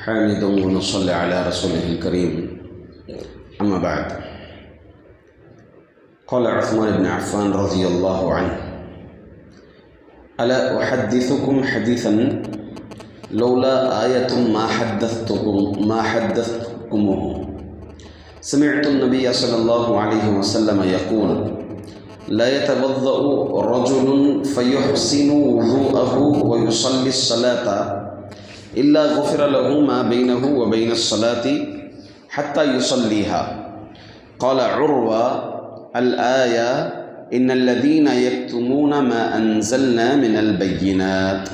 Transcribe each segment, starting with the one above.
حامدا ونصلي على رسوله الكريم أما بعد قال عثمان بن عفان رضي الله عنه ألا أحدثكم حديثا لولا آية ما حدثتكمه سمعت النبي صلى الله عليه وسلم يقول لا يتوضأ رجل فيحسن وضوءه ويصلي الصلاة إلا غفر له ما بينه وبين الصلاة حتى يصليها. قال عروة الآية إن الذين يكتمون ما أنزلنا من البينات.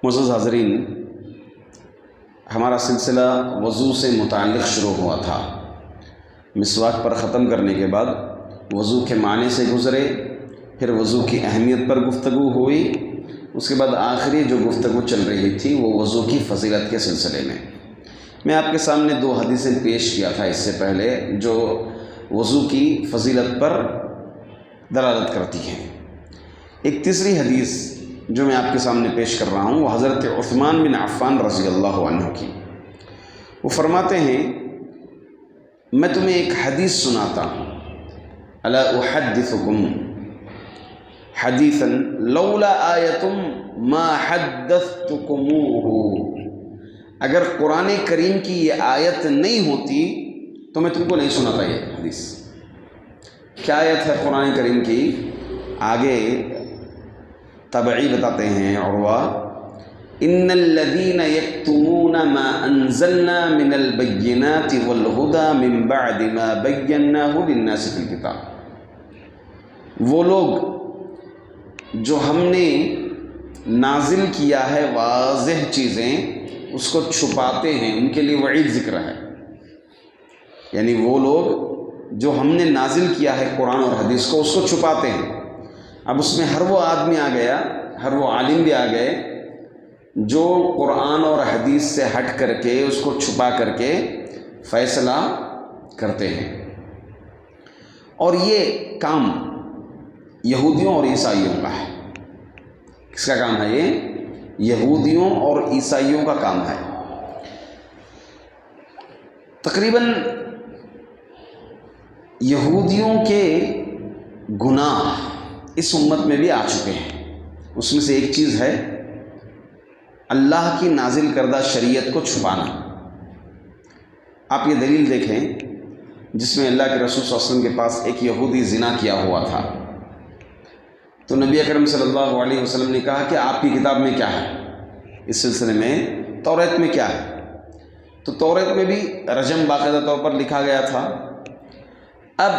معزز حاضرین، ہمارا سلسلہ وضو سے متعلق شروع ہوا تھا۔ مسواک پر ختم کرنے کے بعد وضو کے معنی سے گزرے، پھر وضو کی اہمیت پر گفتگو ہوئی، اس کے بعد آخری جو گفتگو چل رہی تھی وہ وضو کی فضیلت کے سلسلے میں آپ کے سامنے 2 حدیثیں پیش کیا تھا اس سے پہلے جو وضو کی فضیلت پر دلالت کرتی ہیں۔ ایک تیسری حدیث جو میں آپ کے سامنے پیش کر رہا ہوں وہ حضرت عثمان بن عفان رضی اللہ عنہ کی۔ وہ فرماتے ہیں میں تمہیں ایک حدیث سناتا ہوں، الا احدثکم حدیثا لولا آیۃ ما حدثتکموہ، اگر قرآن کریم کی یہ آیت نہیں ہوتی تو میں تم کو نہیں سناتا یہ حدیث۔ کیا آیت ہے قرآن کریم کی؟ آگے تبعی بتاتے ہیں عروہ، ان الذین یکتمون ما انزلنا من البینات والہدی من بعد ما بیناہ للناس فی الکتاب، وہ لوگ جو ہم نے نازل کیا ہے واضح چیزیں اس کو چھپاتے ہیں، ان کے لیے وعید ذکر ہے۔ یعنی وہ لوگ جو ہم نے نازل کیا ہے قرآن اور حدیث کو اس کو چھپاتے ہیں۔ اب اس میں ہر وہ آدمی آ گیا، ہر وہ عالم بھی آ گئے جو قرآن اور حدیث سے ہٹ کر کے اس کو چھپا کر کے فیصلہ کرتے ہیں۔ اور یہ کام یہودیوں اور عیسائیوں کا ہے۔ کس کا کام ہے یہ؟ یہودیوں اور عیسائیوں کا کام ہے۔ تقریباً یہودیوں کے گناہ اس امت میں بھی آ چکے ہیں۔ اس میں سے ایک چیز ہے اللہ کی نازل کردہ شریعت کو چھپانا۔ آپ یہ دلیل دیکھیں جس میں اللہ کے رسول صلی اللہ علیہ وسلم کے پاس ایک یہودی زنا کیا ہوا تھا، تو نبی اکرم صلی اللہ علیہ وسلم نے کہا کہ آپ کی کتاب میں کیا ہے؟ اس سلسلے میں توریت میں کیا ہے؟ تو توریت میں بھی رجم باقاعدہ طور پر لکھا گیا تھا۔ اب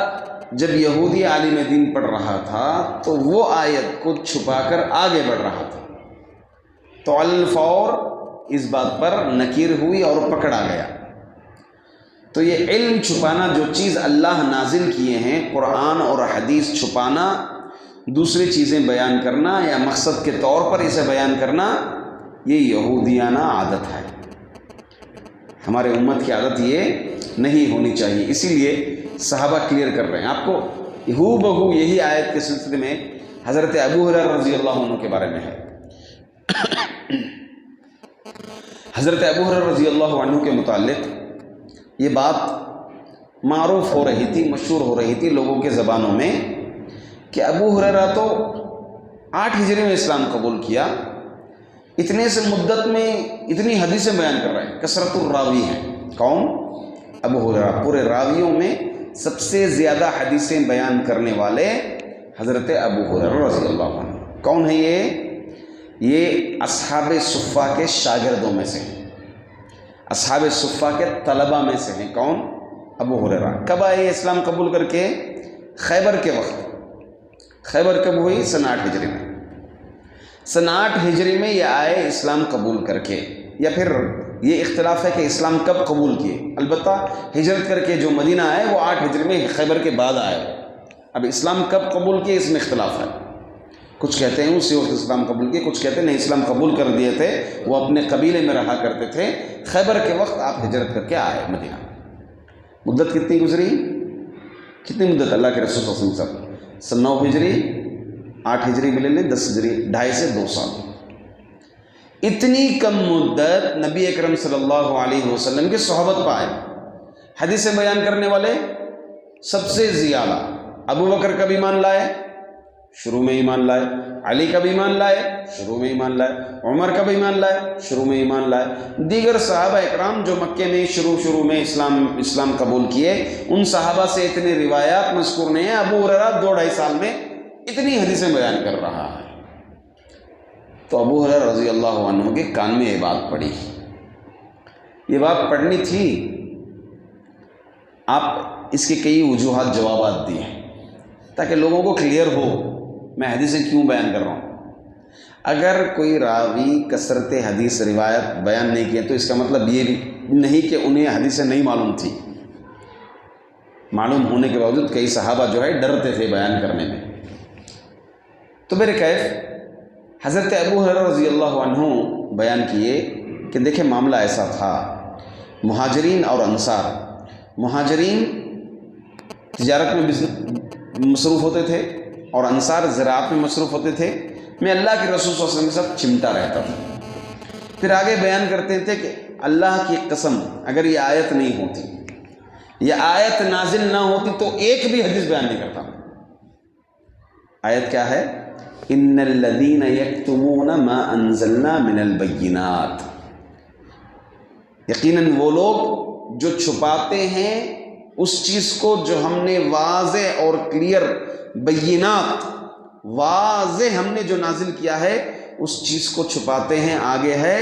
جب یہودی عالم دین پڑھ رہا تھا تو وہ آیت کو چھپا کر آگے بڑھ رہا تھا، تو الفور اس بات پر نکیر ہوئی اور پکڑا گیا۔ تو یہ علم چھپانا، جو چیز اللہ نازل کیے ہیں قرآن اور حدیث چھپانا، دوسری چیزیں بیان کرنا یا مقصد کے طور پر اسے بیان کرنا، یہ یہودیانہ عادت ہے۔ ہمارے امت کی عادت یہ نہیں ہونی چاہیے، اسی لیے صحابہ کلیئر کر رہے ہیں آپ کو۔ ہو بہو یہی آیت کے سلسلے میں حضرت ابو ہریرہ رضی اللہ عنہ کے بارے میں ہے۔ حضرت ابو ہریرہ رضی اللہ عنہ کے متعلق یہ بات معروف ہو رہی تھی، مشہور ہو رہی تھی لوگوں کے زبانوں میں کہ ابو ہریرہ تو 8 ہجری میں اسلام قبول کیا، اتنے سے مدت میں اتنی حدیثیں بیان کر رہے ہیں، کثرت الراوی ہے۔ کون؟ ابو ہریرہ۔ پورے راویوں میں سب سے زیادہ حدیثیں بیان کرنے والے حضرت ابو ہریرہ رضی اللہ عنہ۔ کون ہے یہ اصحاب صفہ کے شاگردوں میں سے ہیں، اصحاب صفہ کے طلبہ میں سے ہیں۔ کون؟ ابو ہریرہ۔ کب آئے اسلام قبول کر کے؟ خیبر کے وقت۔ خیبر کب ہوئی؟ سن 8 ہجری میں۔ سن 8 ہجری میں یہ آئے اسلام قبول کر کے، یا پھر یہ اختلاف ہے کہ اسلام کب قبول کیے۔ البتہ ہجرت کر کے جو مدینہ آئے وہ 8 ہجری میں خیبر کے بعد آئے۔ اب اسلام کب قبول کیے اس میں اختلاف ہے، کچھ کہتے ہیں اسی وقت اسلام قبول کیے، کچھ کہتے ہیں نہیں اسلام قبول کر دیے تھے، وہ اپنے قبیلے میں رہا کرتے تھے، خیبر کے وقت آپ ہجرت کر کے آئے مدینہ۔ مدت کتنی گزری؟ کتنی مدت؟ اللہ کے رسول صلی اللہ علیہ وسلم سن 9 ہجری 8 ہجری بھی لے لیں، 10 ہجری 2.5 سے 2 سال۔ اتنی کم مدت نبی اکرم صلی اللہ علیہ وسلم کی صحبت پائے. حدیث بیان کرنے والے سب سے زیادہ ابو بکر کا بھی ایمان لائے، شروع میں ایمان لائے، علی کا بھی ایمان لائے، شروع میں ایمان لائے، عمر کا بھی ایمان لائے، شروع میں ایمان لائے. دیگر صحابہ اکرام جو مکے میں شروع میں اسلام قبول کیے، ان صحابہ سے اتنی روایات مذکور نہیں ہیں. ابو ہریرہ 2-2.5 سال میں اتنی حدیثیں بیان کر رہا ہے. تو ابو ہریرہ رضی اللہ عنہ کے کان میں یہ بات پڑی. یہ بات پڑھنی تھی. آپ اس کے کئی وجوہات جوابات دیے تاکہ لوگوں کو کلیئر ہو میں حدیثیں کیوں بیان کر رہا ہوں. اگر کوئی راوی کثرت حدیث روایت بیان نہیں کیے تو اس کا مطلب یہ بھی نہیں کہ انہیں حدیثیں نہیں معلوم تھی. معلوم ہونے کے باوجود کئی صحابہ جو ہے ڈرتے تھے بیان کرنے میں. تو میرے کیف حضرت ابو ہریرہ رضی اللہ عنہ بیان کیے کہ دیکھیں معاملہ ایسا تھا. مہاجرین اور انصار، مہاجرین تجارت میں مصروف ہوتے تھے اور انصار زراعت میں مصروف ہوتے تھے. میں اللہ کے رسول صلی اللہ علیہ وسلم کے ساتھ چمٹا رہتا تھا. پھر آگے بیان کرتے تھے کہ اللہ کی قسم اگر یہ آیت نہیں ہوتی، یہ آیت نازل نہ ہوتی تو ایک بھی حدیث بیان نہیں کرتا. آیت کیا ہے؟ ان الذین یکتمون ما انزلنا من البینات. یقیناً وہ لوگ جو چھپاتے ہیں اس چیز کو جو ہم نے واضح اور کلیئر، بینات واضح ہم نے جو نازل کیا ہے اس چیز کو چھپاتے ہیں. آگے ہے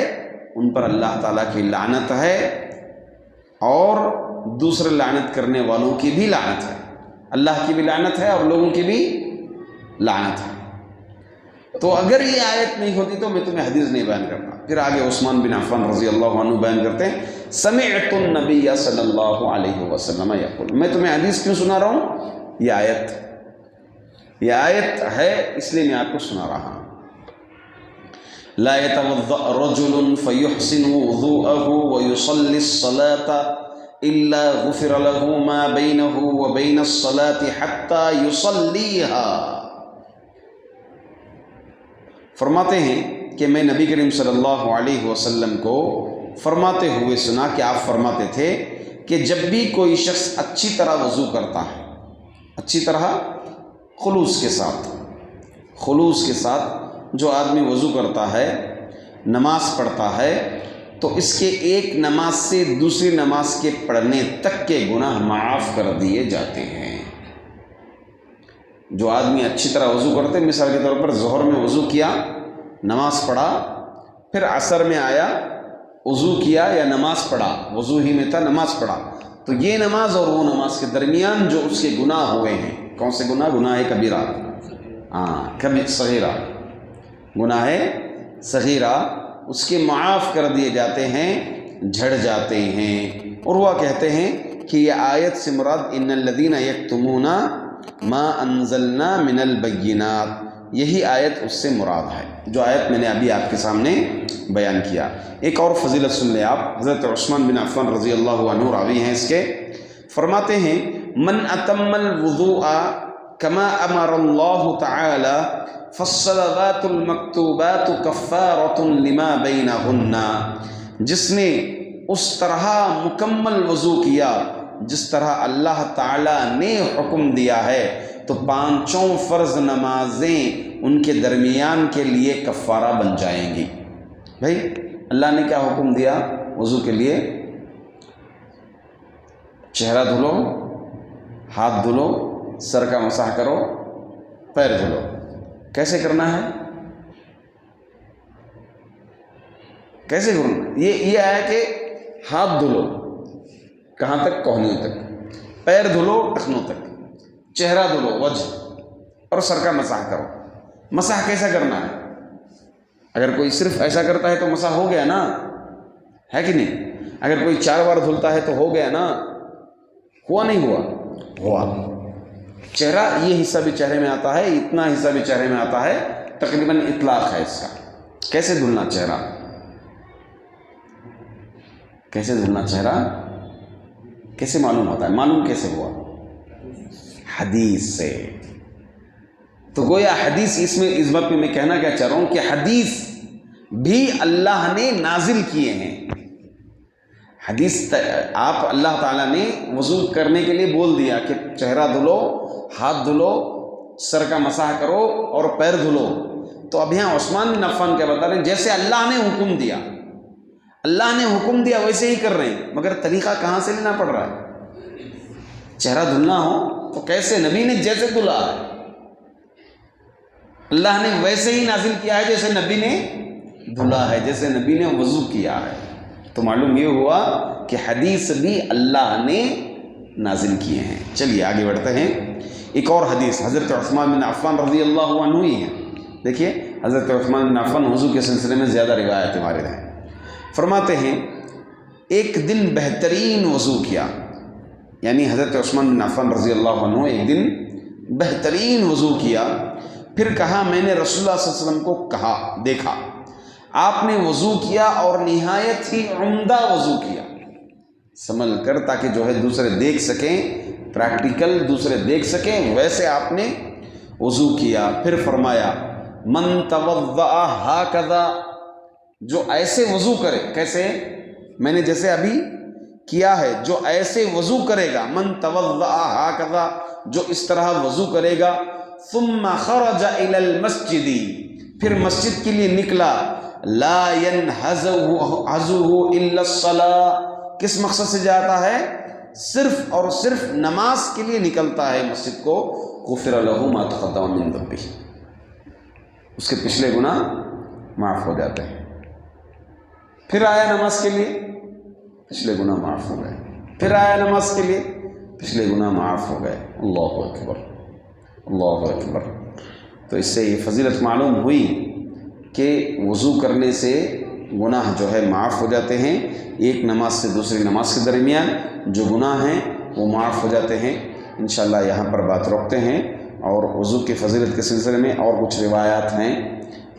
ان پر اللہ تعالیٰ کی لعنت ہے اور دوسرے لعنت کرنے والوں کی بھی لعنت ہے. اللہ کی بھی لعنت ہے اور لوگوں کی بھی لعنت ہے. تو اگر یہ آیت نہیں ہوتی تو میں تمہیں حدیث نہیں بیان کرتا. پھر آگے عثمان بن عفان رضی اللہ عنہ بیان کرتے ہیں سمعت النبی صلی اللہ علیہ وسلم یقول. میں تمہیں حدیث کیوں سنا رہا ہوں؟ یہ آیت ہے اس لیے میں آپ کو سنا رہا ہوں. لا يتوضأ رجل فيحسن وضوءه ويصلي الصلاة إلا غفر له ما بينه وبين الصلاة حتى يصليها. فرماتے ہیں کہ میں نبی کریم صلی اللہ علیہ وسلم کو فرماتے ہوئے سنا کہ آپ فرماتے تھے کہ جب بھی کوئی شخص اچھی طرح وضو کرتا ہے، اچھی طرح خلوص کے ساتھ جو آدمی وضو کرتا ہے، نماز پڑھتا ہے، تو اس کے ایک نماز سے دوسری نماز کے پڑھنے تک کے گناہ معاف کر دیے جاتے ہیں. جو آدمی اچھی طرح وضو کرتے، مثال کے طور پر ظہر میں وضو کیا، نماز پڑھا، پھر عصر میں آیا وضو کیا یا نماز پڑھا، وضو ہی میں تھا نماز پڑھا، تو یہ نماز اور وہ نماز کے درمیان جو اس کے گناہ ہوئے ہیں، کون سے گناہ؟ گناہ کبیرہ، صغیرہ، گناہ صغیرہ، اس کے معاف کر دیے جاتے ہیں، جھڑ جاتے ہیں. اور وہ کہتے ہیں کہ یہ آیت سے مراد ان الذین یکتمون ما انزلنا من البینات، یہی آیت اس سے مراد ہے جو آیت میں نے ابھی آپ کے سامنے بیان کیا. ایک اور فضیلت سن لیں آپ. حضرت عثمان بن عفان رضی اللہ عنہ راوی ہیں اس کے، فرماتے ہیں من اتم الوضوء کما امر اللہ تعالی فالصلوات المکتوبات کفارۃ لما بینہن. جس نے اس طرح مکمل وضو کیا جس طرح اللہ تعالیٰ نے حکم دیا ہے، تو 5 فرض نمازیں ان کے درمیان کے لیے کفارہ بن جائیں گی. بھائی اللہ نے کیا حکم دیا وضو کے لیے؟ چہرہ دھلو، ہاتھ دھلو، سر کا مسح کرو، پیر دھلو. کیسے کرنا ہے؟ کیسے کرنا؟ یہ آیا کہ ہاتھ دھلو کہاں تک؟ کوہنیوں تک. پیر دھلو ٹخنوں تک. چہرہ دھلو وجہ، اور سر کا مسح کرو. مسح کیسا کرنا ہے؟ اگر کوئی صرف ایسا کرتا ہے تو مسح ہو گیا نا، ہے کہ نہیں؟ اگر کوئی 4 بار دھلتا ہے تو ہو گیا نا، ہوا نہیں ہوا؟ ہوا. چہرہ یہ حصہ بھی چہرے میں آتا ہے، اتنا حصہ بھی چہرے میں آتا ہے، تقریباً اطلاق ہے اس کا. کیسے دھلنا چہرہ؟ کیسے دھلنا چہرہ؟ کیسے معلوم ہوتا ہے؟ معلوم کیسے ہوا؟ حدیث سے. تو گویا حدیث اس بات میں کہنا کیا چاہ رہا ہوں کہ حدیث بھی اللہ نے نازل کیے ہیں۔ حدیث آپ اللہ تعالیٰ نے وضو کرنے کے لیے بول دیا کہ چہرہ دھلو، ہاتھ دھلو، سر کا مسح کرو اور پیر دھلو، تو اب یہاں عثمان بن عفان کیا بتا رہے ہیں؟ جیسے اللہ نے حکم دیا، اللہ نے حکم دیا ویسے ہی کر رہے ہیں، مگر طریقہ کہاں سے لینا پڑ رہا ہے؟ چہرہ دھلنا ہو تو کیسے؟ نبی نے جیسے دھلا ہے، اللہ نے ویسے ہی نازل کیا ہے جیسے نبی نے دھلا ہے، جیسے نبی نے وضو کیا ہے۔ تو معلوم یہ ہوا کہ حدیث بھی اللہ نے نازل کیے ہیں۔ چلیے آگے بڑھتے ہیں۔ ایک اور حدیث حضرت عثمان بن عفان رضی اللہ عنہ ہی ہے۔ دیکھیے حضرت عثمان بن عفان وضو کے سلسلے میں زیادہ روایت وارد ہیں۔ فرماتے ہیں ایک دن بہترین وضو کیا، یعنی حضرت عثمان بن عفان رضی اللہ عنہ ایک دن بہترین وضو کیا، پھر کہا میں نے رسول اللہ صلی اللہ علیہ وسلم کو دیکھا آپ نے وضو کیا اور نہایت ہی عمدہ وضو کیا، سنبھل کر تاکہ جو ہے دوسرے دیکھ سکیں، پریکٹیکل دوسرے دیکھ سکیں، ویسے آپ نے وضو کیا۔ پھر فرمایا من توضأ ہاکذا، جو ایسے وضو کرے، کیسے؟ میں نے جیسے ابھی کیا ہے، جو ایسے وضو کرے گا، من توضأ ہاکذا، جو اس طرح وضو کرے گا، ثم خرج الى المسجد، پھر مسجد کے لیے نکلا، لا ينهزه الا الصلاة، کس مقصد سے جاتا ہے؟ صرف اور صرف نماز کے لیے نکلتا ہے مسجد کو، غفر له ما تقدم من ذنبه، اس کے پچھلے گناہ معاف ہو جاتے ہیں۔ پھر آیا نماز کے لیے، پچھلے گناہ معاف ہو گئے، پھر آیا نماز کے لیے، پچھلے گناہ معاف ہو گئے۔ اللہ اکبر، اللہ اکبر۔ تو اس سے یہ فضیلت معلوم ہوئی کہ وضو کرنے سے گناہ جو ہے معاف ہو جاتے ہیں، ایک نماز سے دوسری نماز کے درمیان جو گناہ ہیں وہ معاف ہو جاتے ہیں۔ انشاءاللہ یہاں پر بات روکتے ہیں، اور وضو کی فضیلت کے سلسلے میں اور کچھ روایات ہیں،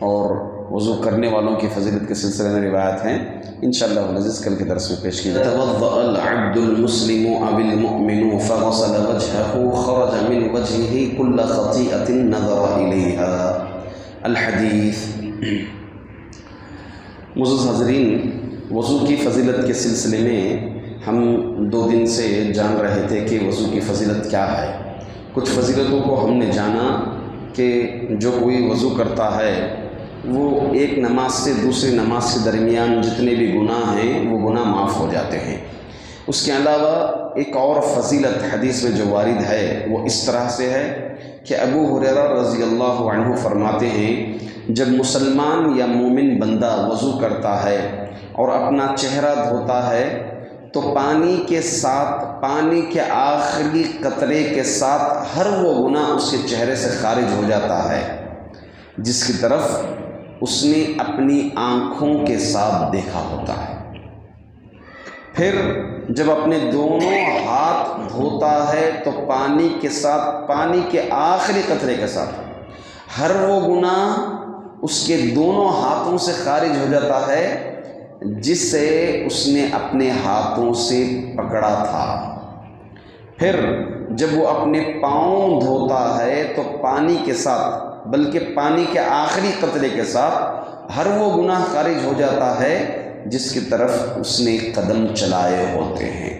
اور وضو کرنے والوں کی فضیلت کے سلسلے میں روایات ہیں، انشاءاللہ العزیز کل کے درس میں پیش کی جائے۔ توضأ العبد المسلم او المؤمن فغسل وجهه خرج من وجهه كل خطيئة نظر إليها۔ الحدیث۔ معزز حاضرین، وضو کی فضیلت کے سلسلے میں ہم 2 دن سے جان رہے تھے کہ وضو کی فضیلت کیا ہے۔ کچھ فضیلتوں کو ہم نے جانا کہ جو کوئی وضو کرتا ہے وہ ایک نماز سے دوسری نماز کے درمیان جتنے بھی گناہ ہیں وہ گناہ معاف ہو جاتے ہیں۔ اس کے علاوہ ایک اور فضیلت حدیث میں جو وارد ہے وہ اس طرح سے ہے کہ ابو ہریرہ رضی اللہ عنہ فرماتے ہیں جب مسلمان یا مومن بندہ وضو کرتا ہے اور اپنا چہرہ دھوتا ہے تو پانی کے ساتھ، پانی کے آخری قطرے کے ساتھ ہر وہ گناہ اس کے چہرے سے خارج ہو جاتا ہے جس کی طرف اس نے اپنی آنکھوں کے ساتھ دیکھا ہوتا ہے۔ پھر جب اپنے دونوں ہاتھ دھوتا ہے تو پانی کے ساتھ، پانی کے آخری قطرے کے ساتھ ہر وہ گناہ اس کے دونوں ہاتھوں سے خارج ہو جاتا ہے جس سے اس نے اپنے ہاتھوں سے پکڑا تھا۔ پھر جب وہ اپنے پاؤں دھوتا ہے تو پانی کے ساتھ، بلکہ پانی کے آخری قطرے کے ساتھ ہر وہ گناہ خارج ہو جاتا ہے جس کی طرف اس نے قدم چلائے ہوتے ہیں،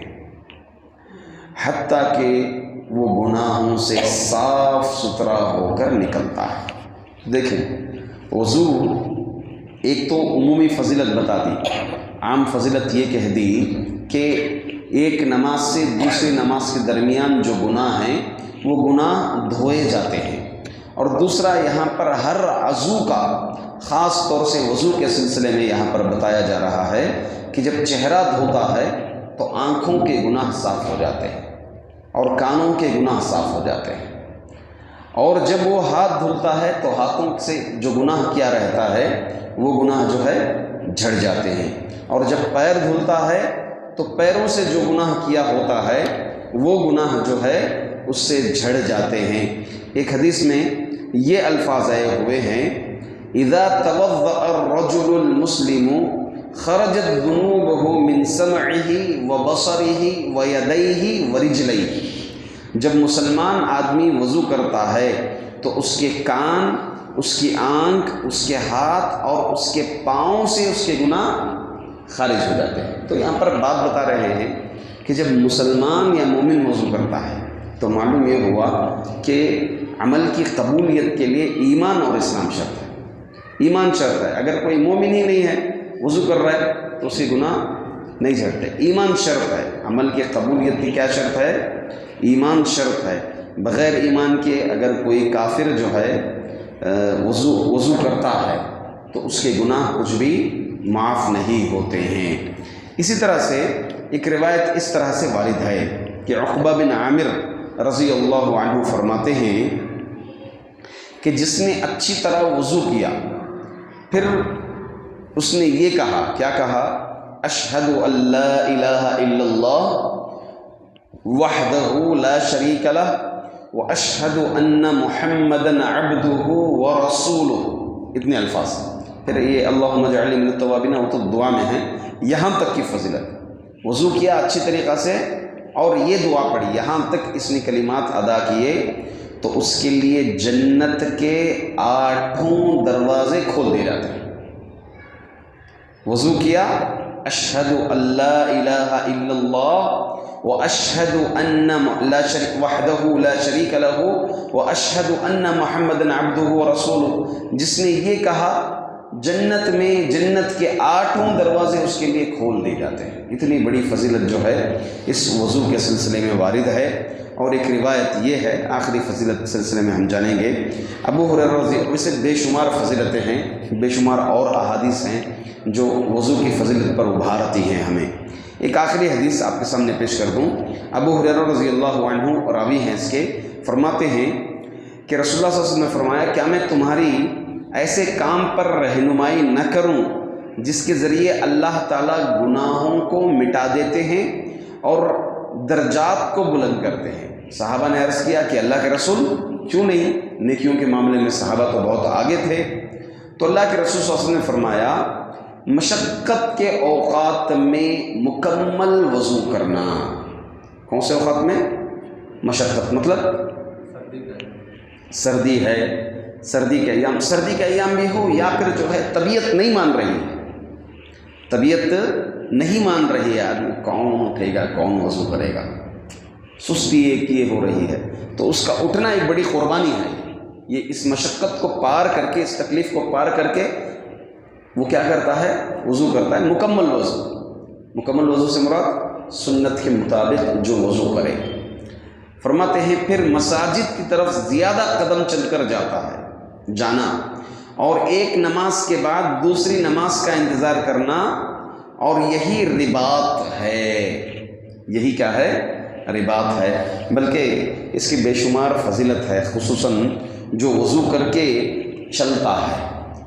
حتیٰ کہ وہ گناہوں سے صاف ستھرا ہو کر نکلتا ہے۔ دیکھیں، وضو ایک تو عمومی فضیلت بتا دی، عام فضیلت یہ کہہ دی کہ ایک نماز سے دوسری نماز کے درمیان جو گناہ ہیں وہ گناہ دھوئے جاتے ہیں، اور دوسرا یہاں پر ہر عضو کا، خاص طور سے وضو کے سلسلے میں یہاں پر بتایا جا رہا ہے کہ جب چہرہ دھوتا ہے تو آنکھوں کے گناہ صاف ہو جاتے ہیں اور کانوں کے گناہ صاف ہو جاتے ہیں، اور جب وہ ہاتھ دھلتا ہے تو ہاتھوں سے جو گناہ کیا رہتا ہے وہ گناہ جو ہے جھڑ جاتے ہیں، اور جب پیر دھلتا ہے تو پیروں سے جو گناہ کیا ہوتا ہے وہ گناہ جو ہے اس سے جھڑ جاتے ہیں۔ ایک حدیث میں یہ الفاظ آئے ہوئے ہیں اذا توضأ الرجل المسلم خرجت ذنوبه من سمعه وبصره ويديه ورجليه۔ جب مسلمان آدمی وضو کرتا ہے تو اس کے کان اس کی آنکھ، اس کے ہاتھ اور اس کے پاؤں سے اس کے گناہ خارج ہو جاتے ہیں۔ تو یہاں پر بات بتا رہے ہیں کہ جب مسلمان یا مومن وضو کرتا ہے تو معلوم یہ ہوا کہ عمل کی قبولیت کے لیے ایمان اور اسلام شرط ہے۔ ایمان شرط ہے، اگر کوئی مومن ہی نہیں ہے وضو کر رہا ہے تو اس کے گناہ نہیں جھڑتے۔ ایمان شرط ہے، عمل کی قبولیت کی کیا شرط ہے؟ ایمان شرط ہے۔ بغیر ایمان کے اگر کوئی کافر جو ہے وضو کرتا ہے تو اس کے گناہ کچھ بھی معاف نہیں ہوتے ہیں۔ اسی طرح سے ایک روایت اس طرح سے وارد ہے کہ عقبہ بن عامر رضی اللہ عنہ فرماتے ہیں کہ جس نے اچھی طرح وضو کیا پھر اس نے یہ کہا، کیا کہا؟ اشہد ان لا الہ الا اللہ وحدہ لا شریک لہ واشہد ان محمدًا عبدہ ورسولہ، اتنے الفاظ۔ پھر یہ اللہم اجعلنی من التوابین، وہ تو دعا میں ہے، یہاں تک کی فضیلت۔ وضو کیا اچھی طریقہ سے اور یہ دعا پڑھی، یہاں تک اس نے کلمات ادا کیے تو اس کے لیے جنت کے 8 دروازے کھول دیے جاتے ہیں۔ وضو کیا، اشہد ان لا الہ الا اللہ واشہد ان وحدہ لا شریک لہ واشہد ان محمدًا عبدہ ورسولہ، جس نے یہ کہا جنت میں جنت کے 8 دروازے اس کے لیے کھول دیے جاتے ہیں۔ اتنی بڑی فضیلت جو ہے اس وضو کے سلسلے میں وارد ہے۔ اور ایک روایت یہ ہے، آخری فضیلت کے سلسلے میں ہم جانیں گے، ابو ہریرہ رضی اللہ عنہ سے بے شمار فضیلتیں ہیں، بے شمار اور احادیث ہیں جو وضو کی فضیلت پر ابھارتی ہیں ہمیں۔ ایک آخری حدیث آپ کے سامنے پیش کر دوں۔ ابو ہریرہ رضی اللہ عنہ راوی ہیں اس کے، فرماتے ہیں کہ رسول اللہ صلی اللہ علیہ وسلم نے فرمایا، کیا میں تمہاری ایسے کام پر رہنمائی نہ کروں جس کے ذریعے اللہ تعالیٰ گناہوں کو مٹا دیتے ہیں اور درجات کو بلند کرتے ہیں؟ صحابہ نے عرض کیا کہ اللہ کے رسول کیوں نہیں؟ نیکیوں کے معاملے میں صحابہ تو بہت آگے تھے۔ تو اللہ کے رسول صلی اللہ علیہ وسلم نے فرمایا، مشقت کے اوقات میں مکمل وضو کرنا۔ کون سے اوقات میں؟ مشقت مطلب سردی ہے، سردی کے ایام بھی ہو، یا پھر جو ہے طبیعت نہیں مان رہی، طبیعت نہیں مان رہی ہے، آدمی کون اٹھے گا، کون وضو کرے گا، سستی ایک یہ ہو رہی ہے، تو اس کا اٹھنا ایک بڑی قربانی ہے۔ یہ اس مشقت کو پار کر کے، اس تکلیف کو پار کر کے وہ کیا کرتا ہے؟ وضو کرتا ہے، مکمل وضو۔ مکمل وضو سے مراد سنت کے مطابق جو وضو کرے۔ فرماتے ہیں پھر مساجد کی طرف زیادہ قدم چل کر جانا اور ایک نماز کے بعد دوسری نماز کا انتظار کرنا، اور یہی رباط ہے۔ یہی کیا ہے؟ رباط ہے۔ بلکہ اس کی بے شمار فضیلت ہے، خصوصاً جو وضو کر کے چلتا ہے،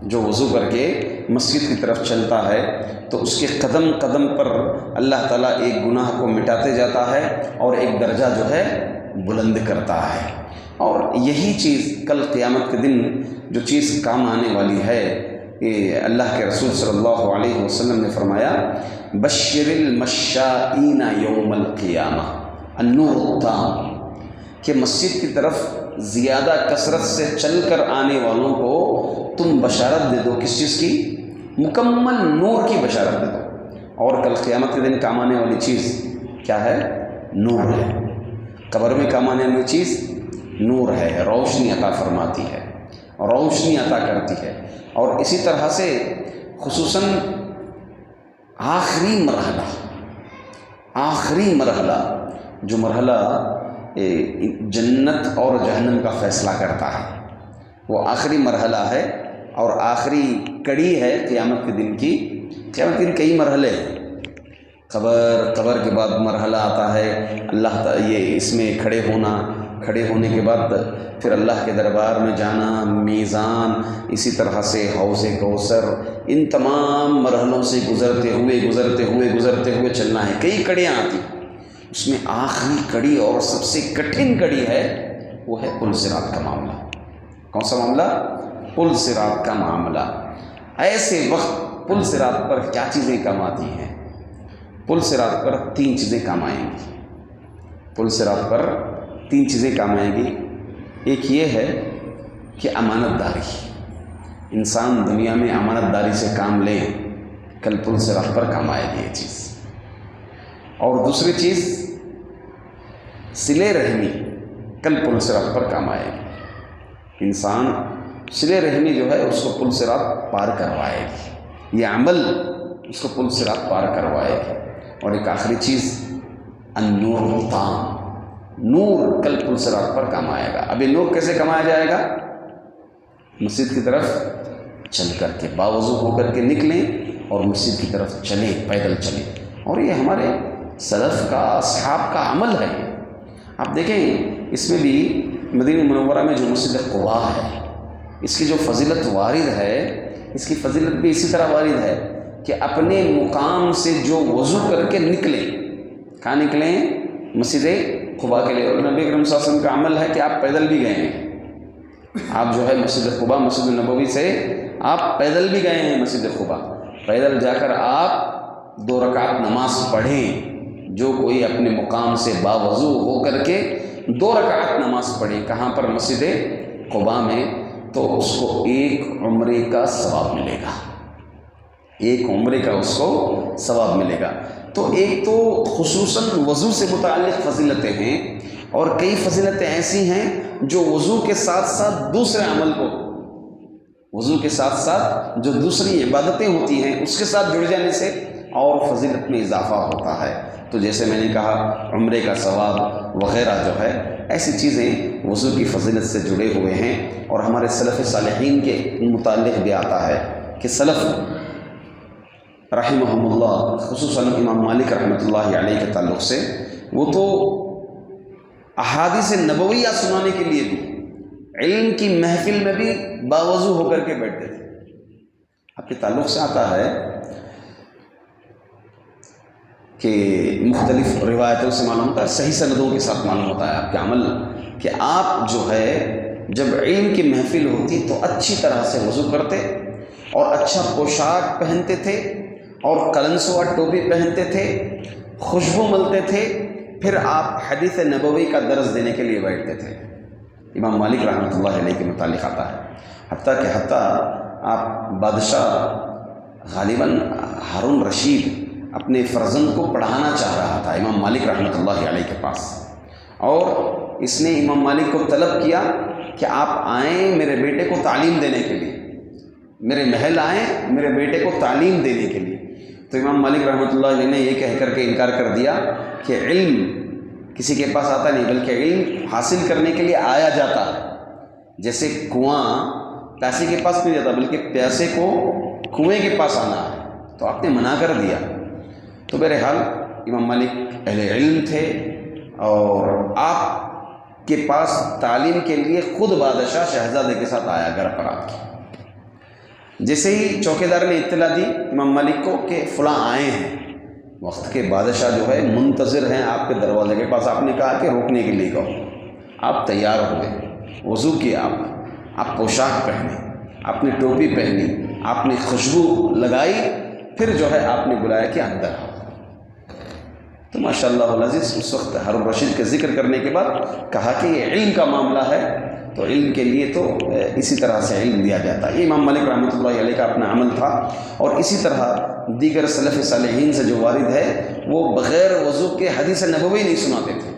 جو وضو کر کے مسجد کی طرف چلتا ہے تو اس کے قدم قدم پر اللہ تعالیٰ ایک گناہ کو مٹاتے جاتا ہے اور ایک درجہ جو ہے بلند کرتا ہے۔ اور یہی چیز کل قیامت کے دن جو چیز کام آنے والی ہے، کہ اللہ کے رسول صلی اللہ علیہ وسلم نے فرمایا، بشر المشائین یوم القیامہ النور التام، کہ مسجد کی طرف زیادہ کثرت سے چل کر آنے والوں کو تم بشارت دے دو، کس چیز کی؟ مکمل نور کی بشارت دے دو۔ اور کل قیامت کے دن کام آنے والی چیز کیا ہے؟ نور ہے۔ قبر میں کام آنے والی چیز نور ہے، روشنی عطا فرماتی ہے، روشنی عطا کرتی ہے۔ اور اسی طرح سے خصوصاً آخری مرحلہ جو مرحلہ جنت اور جہنم کا فیصلہ کرتا ہے، وہ آخری مرحلہ ہے اور آخری کڑی ہے قیامت کے دن کی۔ قیامت کے دن کئی مرحلے ہیں، قبر کے بعد مرحلہ آتا ہے اللہ تعالیٰ یہ اس میں کھڑے ہونے کے بعد پھر اللہ کے دربار میں جانا، میزان، اسی طرح سے حوض کوثر، ان تمام مرحلوں سے گزرتے ہوئے چلنا ہے۔ کئی کڑیاں آتی، اس میں آخری کڑی اور سب سے کٹھن کڑی ہے وہ ہے پل صراط کا معاملہ۔ کون سا معاملہ؟ پل صراط کا معاملہ۔ ایسے وقت پل صراط پر کیا چیزیں کام آتی ہیں؟ پل صراط پر 3 چیزیں کام آئیں گی۔ پل صراط پر 3 چیزیں کام آئیں گی۔ ایک یہ ہے کہ امانت داری، انسان دنیا میں امانت داری سے کام لیں، کل پل صراط پر کام آئے گی یہ چیز۔ اور دوسری چیز صلہ رحمی، کل پل صراط پر کام آئے گی۔ انسان صلہ رحمی جو ہے اس کو پل صراط پار کروائے گی، یہ عمل اس کو پل صراط پار کروائے گی۔ اور ایک آخری چیز النور التام، نور کل پل صراط پر کام آئے گا۔ اب یہ نور کیسے کمایا جائے گا؟ مسجد کی طرف چل کر کے، باوضو ہو کر کے نکلیں اور مسجد کی طرف چلیں، پیدل چلیں۔ اور یہ ہمارے سلف کا، اصحاب کا عمل ہے۔ آپ دیکھیں اس میں بھی مدینہ منورہ میں جو مسجد قباء ہے، اس کی جو فضیلت وارد ہے، اس کی فضیلت بھی اسی طرح وارد ہے کہ اپنے مقام سے جو وضو کر کے نکلیں، کہاں نکلیں؟ مسجد قباء کے لیے۔ اور نبی اکرم صلی اللہ علیہ وسلم کا عمل ہے کہ آپ پیدل بھی گئے ہیں، آپ جو ہے مسجد قباء، مسجد نبوی سے آپ پیدل بھی گئے ہیں مسجد قباء۔ پیدل جا کر آپ 2 رکعت نماز پڑھیں، جو کوئی اپنے مقام سے باوضو ہو کر کے 2 رکعت نماز پڑھیں، کہاں پر؟ مسجد قباء میں، تو اس کو 1 عمرے کا ثواب ملے گا، 1 عمرے کا اس کو ثواب ملے گا۔ تو ایک تو خصوصاً وضو سے متعلق فضیلتیں ہیں، اور کئی فضیلتیں ایسی ہیں جو وضو کے ساتھ ساتھ دوسرے عمل کو، وضو کے ساتھ ساتھ جو دوسری عبادتیں ہوتی ہیں اس کے ساتھ جڑ جانے سے اور فضیلت میں اضافہ ہوتا ہے۔ تو جیسے میں نے کہا عمرے کا ثواب وغیرہ جو ہے، ایسی چیزیں وضو کی فضیلت سے جڑے ہوئے ہیں۔ اور ہمارے سلف صالحین کے متعلق بھی آتا ہے کہ سلف رحمہم اللہ، خصوصاً امام مالک رحمۃ اللہ علیہ کے تعلق سے، وہ تو احادیث نبویہ سنانے کے لیے بھی علم کی محفل میں بھی باوضو ہو کر کے بیٹھتے تھے۔ آپ کے تعلق سے آتا ہے کہ مختلف روایتوں سے معلوم ہوتا ہے، صحیح سندوں کے ساتھ معلوم ہوتا ہے آپ کے عمل، کہ آپ جو ہے جب علم کی محفل ہوتی تو اچھی طرح سے وضو کرتے اور اچھا پوشاک پہنتے تھے اور قلنسوا ٹوپی پہنتے تھے، خوشبو ملتے تھے، پھر آپ حدیث نبوی کا درس دینے کے لیے بیٹھتے تھے۔ امام مالک رحمۃ اللہ علیہ کے متعلق آتا ہے، حتیٰ آپ بادشاہ غالباً ہارون رشید اپنے فرزند کو پڑھانا چاہ رہا تھا امام مالک رحمۃ اللہ علیہ کے پاس، اور اس نے امام مالک کو طلب کیا کہ آپ آئیں میرے بیٹے کو تعلیم دینے کے لیے، میرے محل آئیں میرے بیٹے کو تعلیم دینے کے لیے۔ تو امام مالک رحمۃ اللہ علیہ نے یہ کہہ کر کے انکار کر دیا کہ علم کسی کے پاس آتا نہیں، بلکہ علم حاصل کرنے کے لیے آیا جاتا ہے۔ جیسے کنواں پیاسے کے پاس نہیں جاتا، بلکہ پیاسے کو کنویں کے پاس آنا ہے، تو آپ نے منع کر دیا۔ تو بہرحال امام مالک اہل علم تھے، اور آپ کے پاس تعلیم کے لیے خود بادشاہ شہزادے کے ساتھ آیا گھر پر آپ کی۔ جیسے ہی چوکیدار نے اطلاع دی امام مالک کو کہ فلاں آئے ہیں، وقت کے بادشاہ جو ہے منتظر ہیں آپ کے دروازے کے پاس، آپ نے کہا کہ روکنے کے لیے کہو۔ آپ تیار ہوئے، وضو کیا، آپ پوشاک پہنے، آپ نے ٹوپی پہنی، آپ نے خوشبو لگائی، پھر جو ہے آپ نے بلایا کہ اندر آؤ۔ تو ماشاء اللہ العزیز اس وقت ہارون رشید کے ذکر کرنے کے بعد کہا کہ یہ علم کا معاملہ ہے، تو علم کے لیے تو اسی طرح سے علم دیا جاتا ہے۔ یہ امام مالک رحمۃ اللہ علیہ کا اپنا عمل تھا، اور اسی طرح دیگر سلف صالحین سے جو وارد ہے، وہ بغیر وضو کے حدیث نبوی نہیں سناتے تھے۔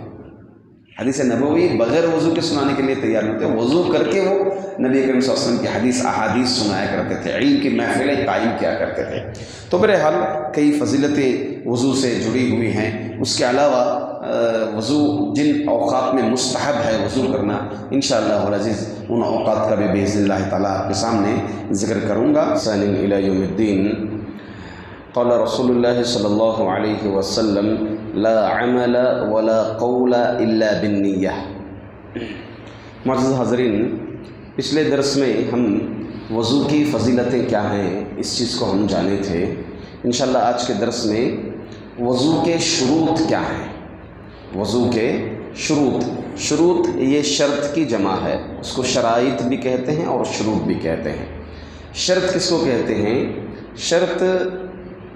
حدیث نبوی بغیر وضو کے سنانے کے لیے تیار نہیں تھے، وضو کر کے وہ نبی کریم صلی اللہ علیہ وسلم کی احادیث سنایا کرتے تھے، علم کی محفلیں قائم کیا کرتے تھے۔ تو بہرحال کئی فضیلتیں وضو سے جڑی ہوئی ہیں۔ اس کے علاوہ وضو جن اوقات میں مستحب ہے وضو کرنا، انشاءاللہ العزیز ان اوقات کا بھی باذن اللہ تعالیٰ آپ کے سامنے ذکر کروں گا۔ سالم الی یوم الدین، قال رسول اللہ صلی اللہ علیہ وسلم لا عمل ولا قول الا بالنیہ۔ معزز حاضرین، پچھلے درس میں ہم وضو کی فضیلتیں کیا ہیں اس چیز کو ہم جانے تھے۔ انشاءاللہ آج کے درس میں وضو کے شروط کیا ہیں، وضو کے شروط یہ شرط کی جمع ہے، اس کو شرائط بھی کہتے ہیں اور شروط بھی کہتے ہیں۔ شرط کس کو کہتے ہیں؟ شرط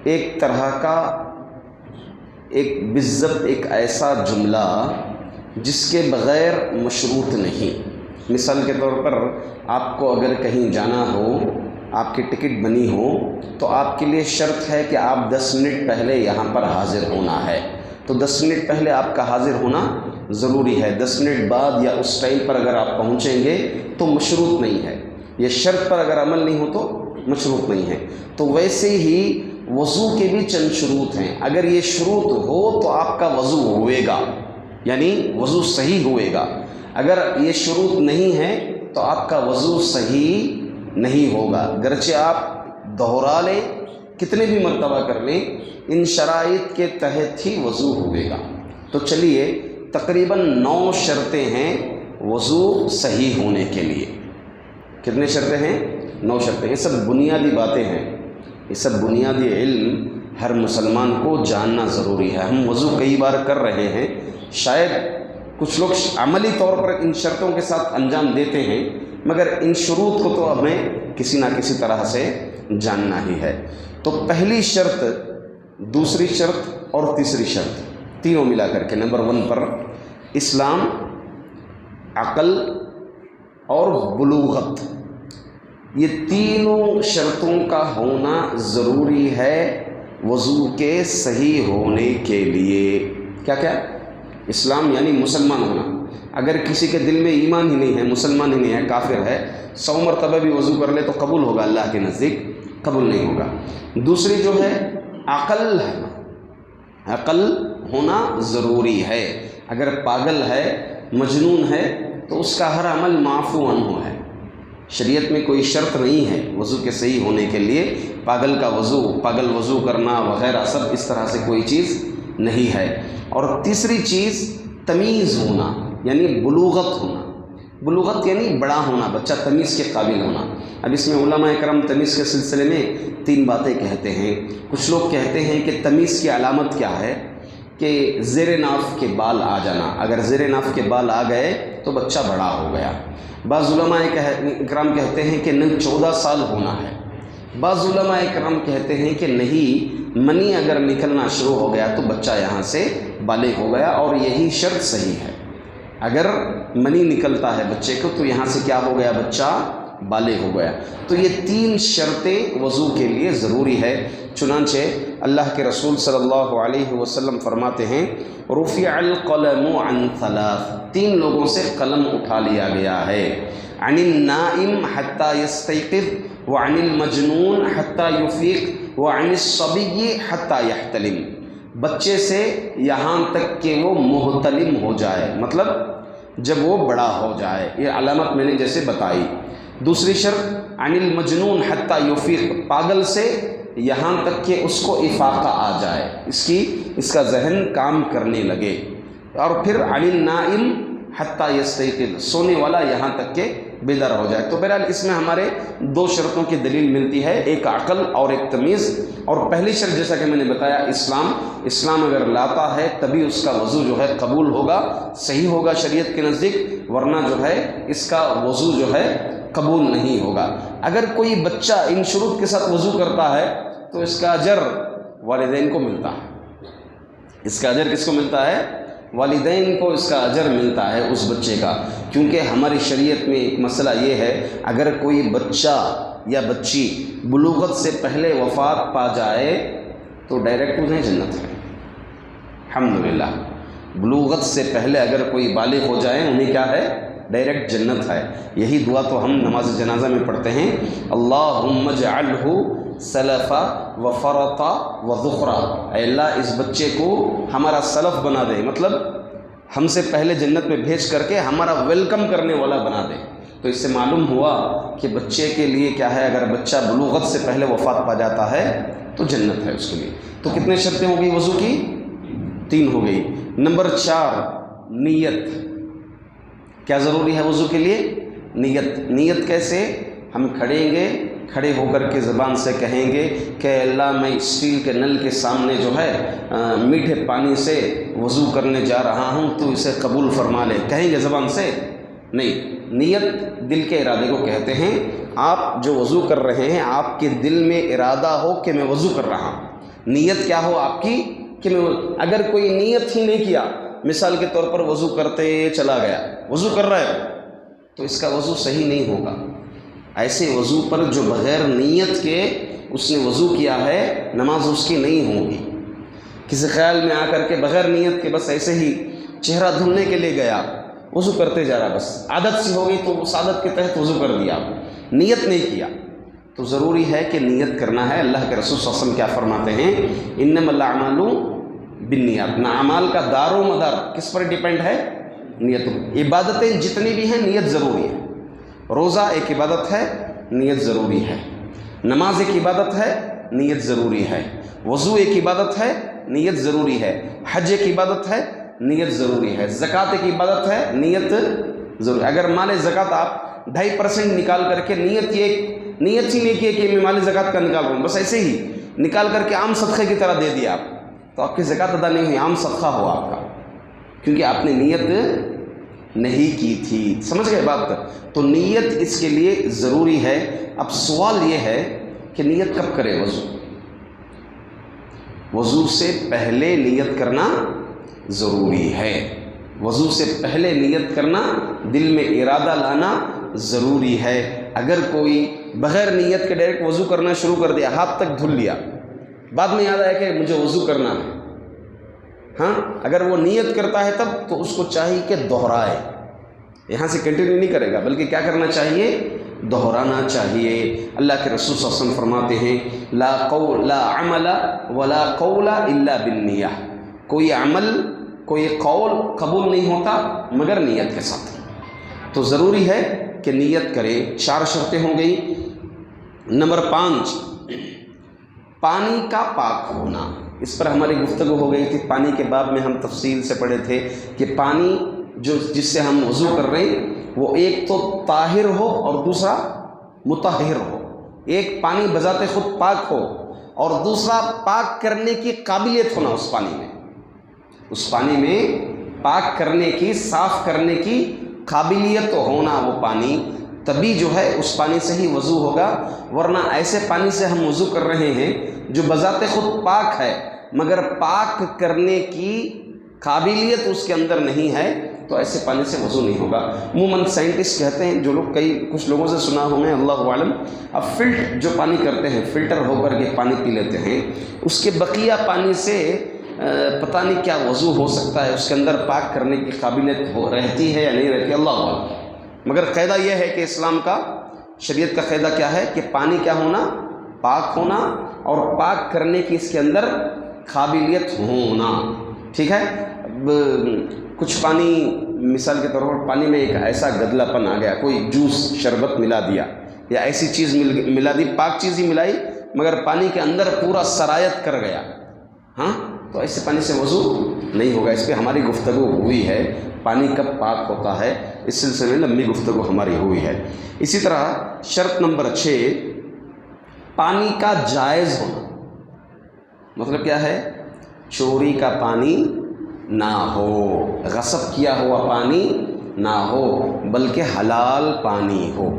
ایک طرح کا بالضبط ایک ایسا جملہ جس کے بغیر مشروط نہیں۔ مثال کے طور پر آپ کو اگر کہیں جانا ہو آپ کی ٹکٹ بنی ہو تو آپ کے لیے شرط ہے کہ آپ 10 منٹ پہلے یہاں پر حاضر ہونا ہے، تو 10 منٹ پہلے آپ کا حاضر ہونا ضروری ہے۔ 10 منٹ بعد یا اس ٹائم پر اگر آپ پہنچیں گے تو مشروط نہیں ہے، یہ شرط پر اگر عمل نہیں ہو تو مشروط نہیں ہے۔ تو ویسے ہی وضو کے بھی چند شروط ہیں، اگر یہ شروط ہو تو آپ کا وضو ہوئے گا، یعنی وضو صحیح ہوئے گا۔ اگر یہ شروط نہیں ہے تو آپ کا وضو صحیح نہیں ہوگا، گرچہ آپ دہرا لیں، کتنے بھی مرتبہ کر لیں، ان شرائط کے تحت ہی وضو ہوئے گا۔ تو چلیے تقریباً 9 شرطیں ہیں وضو صحیح ہونے کے لیے۔ کتنے شرطیں ہیں؟ 9 شرطیں۔ یہ سب بنیادی باتیں ہیں، یہ سب بنیادی علم ہر مسلمان کو جاننا ضروری ہے۔ ہم وضو کئی بار کر رہے ہیں، شاید کچھ لوگ عملی طور پر ان شرطوں کے ساتھ انجام دیتے ہیں، مگر ان شروط کو تو ہمیں کسی نہ کسی طرح سے جاننا ہی ہے۔ تو پہلی شرط، دوسری شرط اور تیسری شرط، تینوں ملا کر کے نمبر 1 پر اسلام، عقل اور بلوغت، یہ تینوں شرطوں کا ہونا ضروری ہے وضو کے صحیح ہونے کے لیے۔ کیا کیا؟ اسلام یعنی مسلمان ہونا، اگر کسی کے دل میں ایمان ہی نہیں ہے، مسلمان ہی نہیں ہے، کافر ہے، 100 مرتبہ بھی وضو کر لے تو قبول ہوگا؟ اللہ کے نزدیک قبول نہیں ہوگا۔ دوسری جو ہے عقل ہے، عقل ہونا ضروری ہے، اگر پاگل ہے، مجنون ہے تو اس کا ہر عمل معفو عنہ ہے، شریعت میں کوئی شرط نہیں ہے وضو کے صحیح ہونے کے لیے، پاگل کا وضو، پاگل وضو کرنا وغیرہ سب اس طرح سے کوئی چیز نہیں ہے۔ اور تیسری چیز تمیز ہونا، یعنی بلوغت ہونا، بلوغت یعنی بڑا ہونا، بچہ تمیز کے قابل ہونا۔ اب اس میں علماء کرام تمیز کے سلسلے میں 3 باتیں کہتے ہیں۔ کچھ لوگ کہتے ہیں کہ تمیز کی علامت کیا ہے کہ زیر ناف کے بال آ جانا، اگر زیر ناف کے بال آ گئے تو بچہ بڑا ہو گیا۔ بعض علماء کرام کہتے ہیں کہ نہیں 14 سال ہونا ہے، بعض علماء کرام کہتے ہیں کہ نہیں، منی اگر نکلنا شروع ہو گیا تو بچہ یہاں سے بالغ ہو گیا، اور یہی شرط صحیح ہے، اگر منی نکلتا ہے بچے کو تو یہاں سے کیا ہو گیا؟ بچہ بالغ ہو گیا۔ تو یہ 3 شرطیں وضو کے لیے ضروری ہے۔ چنانچہ اللہ کے رسول صلی اللہ علیہ وسلم فرماتے ہیں رفع القلم عن 3، 3 لوگوں سے قلم اٹھا لیا گیا ہے، عن النائم حتی یستیقظ، وعن المجنون حتی یفیق، وعن الصبی حتی یحتلم، بچے سے یہاں تک کہ وہ محتلم ہو جائے، مطلب جب وہ بڑا ہو جائے، یہ علامت میں نے جیسے بتائی۔ دوسری شرط عن المجنون حتی یفیق، پاگل سے یہاں تک کہ اس کو افاقہ آ جائے، اس کا ذہن کام کرنے لگے۔ اور پھر عن النائم حتی یستیقظ، سونے والا یہاں تک کہ بیدار ہو جائے۔ تو بہرحال اس میں ہمارے 2 شرطوں کی دلیل ملتی ہے، ایک عقل اور ایک تمیز۔ اور پہلی شرط جیسا کہ میں نے بتایا اسلام اگر لاتا ہے تبھی اس کا وضو جو ہے قبول ہوگا، صحیح ہوگا شریعت کے نزدیک، ورنہ جو ہے اس کا وضو جو ہے قبول نہیں ہوگا۔ اگر کوئی بچہ ان شروط کے ساتھ وضو کرتا ہے تو اس کا اجر والدین کو ملتا ہے، اس کا اجر کس کو ملتا ہے؟ والدین کو اس کا اجر ملتا ہے اس بچے کا، کیونکہ ہماری شریعت میں ایک مسئلہ یہ ہے، اگر کوئی بچہ یا بچی بلوغت سے پہلے وفات پا جائے تو ڈائریکٹ انہیں جنت ہے۔ الحمدللہ، بلوغت سے پہلے اگر کوئی بالغ ہو جائے انہیں کیا ہے؟ ڈائریکٹ جنت ہے۔ یہی دعا تو ہم نماز جنازہ میں پڑھتے ہیں، اللہم اجعلہ سلفا و فرطا و ذخرا، اے اللہ اس بچے کو ہمارا سلف بنا دے، مطلب ہم سے پہلے جنت میں بھیج کر کے ہمارا ویلکم کرنے والا بنا دے۔ تو اس سے معلوم ہوا کہ بچے کے لیے کیا ہے، اگر بچہ بلوغت سے پہلے وفات پا جاتا ہے تو جنت ہے اس کے لیے۔ تو کتنے شرطیں ہو گئی وضو کی؟ 3 ہو گئی۔ نمبر 4 نیت، کیا ضروری ہے وضو کے لیے؟ نیت کیسے؟ ہم کھڑے ہو کر کے زبان سے کہیں گے کہ اللہ میں اسٹیل کے نل کے سامنے جو ہے میٹھے پانی سے وضو کرنے جا رہا ہوں، تو اسے قبول فرما لے، کہیں گے زبان سے؟ نہیں، نیت دل کے ارادے کو کہتے ہیں۔ آپ جو وضو کر رہے ہیں آپ کے دل میں ارادہ ہو کہ میں وضو کر رہا ہوں، نیت کیا ہو آپ کی کہ میں، اگر کوئی نیت ہی نہیں کیا، مثال کے طور پر وضو کرتے چلا گیا، وضو کر رہا ہے تو اس کا وضو صحیح نہیں ہوگا، ایسے وضو پر جو بغیر نیت کے اس نے وضو کیا ہے نماز اس کی نہیں ہوگی۔ کسی خیال میں آ کر کے بغیر نیت کے بس ایسے ہی چہرہ دھلنے کے لیے گیا، وضو کرتے جا رہا، بس عادت سی ہو گئی تو اس عادت کے تحت وضو کر دیا، نیت نہیں کیا، تو ضروری ہے کہ نیت کرنا ہے۔ اللہ کے رسول صلی اللہ علیہ وسلم کیا فرماتے ہیں؟ انما الاعمال بالنیات، نہ اعمال کا دار و مدار کس پر ڈیپینڈ ہے؟ نیت۔ عبادتیں جتنی بھی ہیں نیت ضروری ہے۔ روزہ ایک عبادت ہے، نیت ضروری ہے۔ نماز ایک عبادت ہے، نیت ضروری ہے۔ وضو ایک عبادت ہے، نیت ضروری ہے۔ حج ایک عبادت ہے، نیت ضروری ہے۔ زکوٰۃ ایک عبادت ہے، نیت ضروری ہے۔ اگر مال زکوٰۃ آپ 2.5% نکال کر کے نیت ہی نہیں کی کہ میں مال زکوٰۃ کا نکال رہا ہوں، بس ایسے ہی نکال کر کے عام صدقے کی طرح دے دیا آپ، تو آپ کی زکوٰۃ ادا نہیں ہوئی، عام صدقہ ہوا آپ کا، کیونکہ آپ نے نیت نہیں کی تھی۔ سمجھ گئے بات؟ تو نیت اس کے لیے ضروری ہے۔ اب سوال یہ ہے کہ نیت کب کرے؟ وضو سے پہلے نیت کرنا ضروری ہے۔ وضو سے پہلے نیت کرنا، دل میں ارادہ لانا ضروری ہے۔ اگر کوئی بغیر نیت کے ڈائریکٹ وضو کرنا شروع کر دیا، ہاتھ تک دھل لیا، بعد میں یاد آیا کہ مجھے وضو کرنا ہے، ہاں، اگر وہ نیت کرتا ہے تب تو اس کو چاہیے کہ دہرائے، یہاں سے کنٹینیو نہیں کرے گا، بلکہ کیا کرنا چاہیے؟ دہرانا چاہیے۔ اللہ کے رسول صلی اللہ علیہ وسلم فرماتے ہیں لا عمل ولا قول الا بالنیہ، کوئی عمل کوئی قول قبول نہیں ہوتا مگر نیت کے ساتھ۔ تو ضروری ہے کہ نیت کرے۔ 4 شرطیں ہو گئی۔ نمبر 5، پانی کا پاک ہونا۔ اس پر ہماری گفتگو ہو گئی تھی، پانی کے باب میں ہم تفصیل سے پڑھے تھے کہ پانی جس سے ہم وضو کر رہے ہیں وہ ایک تو طاہر ہو اور دوسرا مطہر ہو۔ ایک پانی بذات خود پاک ہو اور دوسرا پاک کرنے کی قابلیت ہونا اس پانی میں، اس پانی میں پاک کرنے کی، صاف کرنے کی قابلیت ہونا وہ پانی، تبھی جو ہے اس پانی سے ہی وضو ہوگا۔ ورنہ ایسے پانی سے ہم وضو کر رہے ہیں جو بذات خود پاک ہے مگر پاک کرنے کی قابلیت اس کے اندر نہیں ہے، تو ایسے پانی سے وضو نہیں ہوگا۔ عموماً سائنٹسٹ کہتے ہیں، جو لوگ کچھ لوگوں سے سنا ہوں میں، اللہ عالم، اب فلٹر جو پانی کرتے ہیں، فلٹر ہو کر کے پانی پی لیتے ہیں، اس کے بقیہ پانی سے پتہ نہیں کیا وضو ہو سکتا ہے، اس کے اندر پاک کرنے کی قابلیت رہتی ہے یا نہیں رہتی، اللہ عالم۔ مگر قاعدہ یہ ہے کہ اسلام کا، شریعت کا قاعدہ کیا ہے کہ پانی کیا ہونا؟ پاک ہونا، اور پاک کرنے کی اس کے اندر قابلیت ہونا، ٹھیک ہے۔ کچھ پانی، مثال کے طور پر پانی میں ایک ایسا گدلا پن آ گیا، کوئی جوس شربت ملا دیا یا ایسی چیز ملا دی، پاک چیز ہی ملائی مگر پانی کے اندر پورا سرایت کر گیا، ہاں، تو ایسے پانی سے وضو نہیں ہوگا۔ اس پہ ہماری گفتگو ہوئی ہے، پانی کب پاک ہوتا ہے، اس سلسلے میں لمبی گفتگو ہماری ہوئی ہے۔ اسی طرح شرط نمبر 6، پانی کا جائز ہونا۔ مطلب کیا ہے؟ چوری کا پانی نہ ہو، غصب کیا ہوا پانی نہ ہو، بلکہ حلال پانی ہو۔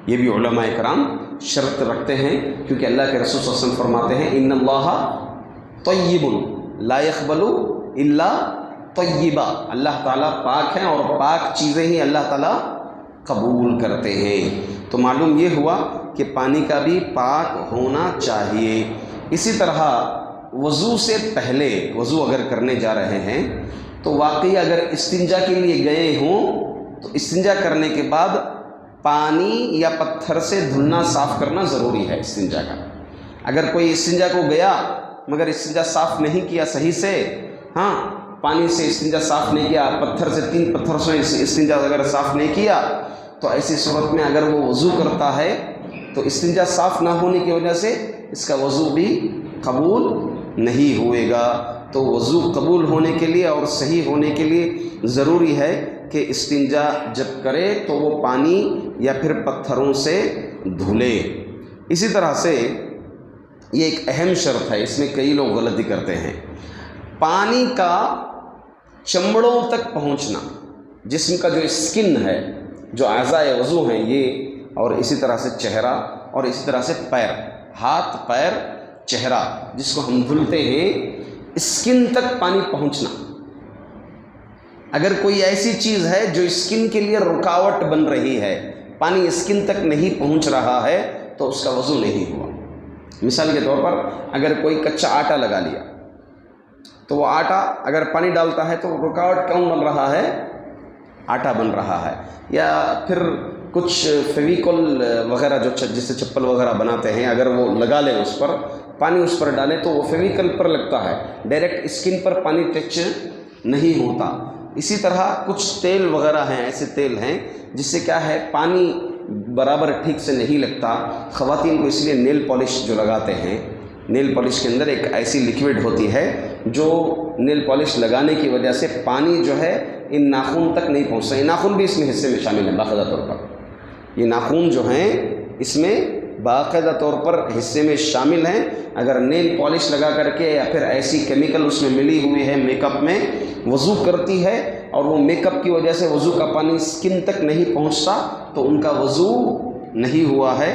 یہ بھی علماء کرام شرط رکھتے ہیں، کیونکہ اللہ کے رسول صلی اللہ علیہ وسلم فرماتے ہیں ان اللہ طیب لا يقبل الا طیبا، اللہ تعالیٰ پاک ہیں اور پاک چیزیں ہی اللہ تعالیٰ قبول کرتے ہیں۔ تو معلوم یہ ہوا کہ پانی کا بھی پاک ہونا چاہیے۔ اسی طرح وضو سے پہلے، وضو اگر کرنے جا رہے ہیں تو واقعی اگر استنجا کے لیے گئے ہوں تو استنجا کرنے کے بعد پانی یا پتھر سے دھلنا، صاف کرنا ضروری ہے استنجا کا۔ اگر کوئی استنجا کو گیا مگر استنجا صاف نہیں کیا صحیح سے، ہاں، پانی سے استنجا صاف نہیں کیا، پتھر سے 3 پتھر سے استنجا اگر صاف نہیں کیا، تو ایسی صورت میں اگر وہ وضو کرتا ہے تو استنجا صاف نہ ہونے کی وجہ سے اس کا وضو بھی قبول نہیں ہوئے گا۔ تو وضو قبول ہونے کے لیے اور صحیح ہونے کے لیے ضروری ہے کہ استنجا جب کرے تو وہ پانی یا پھر پتھروں سے دھلے۔ اسی طرح سے یہ ایک اہم شرط ہے، اس میں کئی لوگ غلطی کرتے ہیں، پانی کا چمڑوں تک پہنچنا، جسم کا جو اسکن ہے، جو اعضائے وضو ہیں یہ، اور اسی طرح سے چہرہ، اور اسی طرح سے پیر، ہاتھ، پیر، چہرہ، جس کو ہم دھلتے ہیں، اسکن تک پانی پہنچنا۔ اگر کوئی ایسی چیز ہے جو اسکن کے لیے رکاوٹ بن رہی ہے، پانی اسکن تک نہیں پہنچ رہا ہے تو اس کا وضو نہیں ہوا۔ مثال کے طور پر اگر کوئی کچا آٹا لگا لیا تو وہ آٹا اگر پانی ڈالتا ہے تو رکاوٹ کون بن رہا ہے؟ آٹا بن رہا ہے۔ یا پھر کچھ فیویکول وغیرہ جو جس سے چپل وغیرہ بناتے ہیں، اگر وہ لگا لیں اس پر پانی اس پر ڈالیں تو وہ فیویکل پر لگتا ہے، ڈائریکٹ اسکن پر پانی ٹچ نہیں ہوتا۔ اسی طرح کچھ تیل وغیرہ ہیں، ایسے تیل ہیں جس سے کیا ہے پانی برابر ٹھیک سے نہیں لگتا۔ خواتین کو اس لیے نیل پالش جو لگاتے ہیں، نیل پالش کے اندر ایک ایسی لکوڈ ہوتی ہے جو نیل پالش لگانے کی وجہ سے پانی جو ہے ان ناخن تک نہیں پہنچتا۔ یہ ناخن بھی اس میں حصے میں شامل ہیں باقاعدہ طور پر، یہ ناخن جو ہیں اس میں باقاعدہ طور پر حصے میں شامل ہیں۔ اگر نیل پالش لگا کر کے یا پھر ایسی کیمیکل اس میں ملی ہوئی ہے میک اپ میں وضو کرتی ہے اور وہ میک اپ کی وجہ سے وضو کا پانی سکن تک نہیں پہنچتا تو ان کا وضو نہیں ہوا ہے۔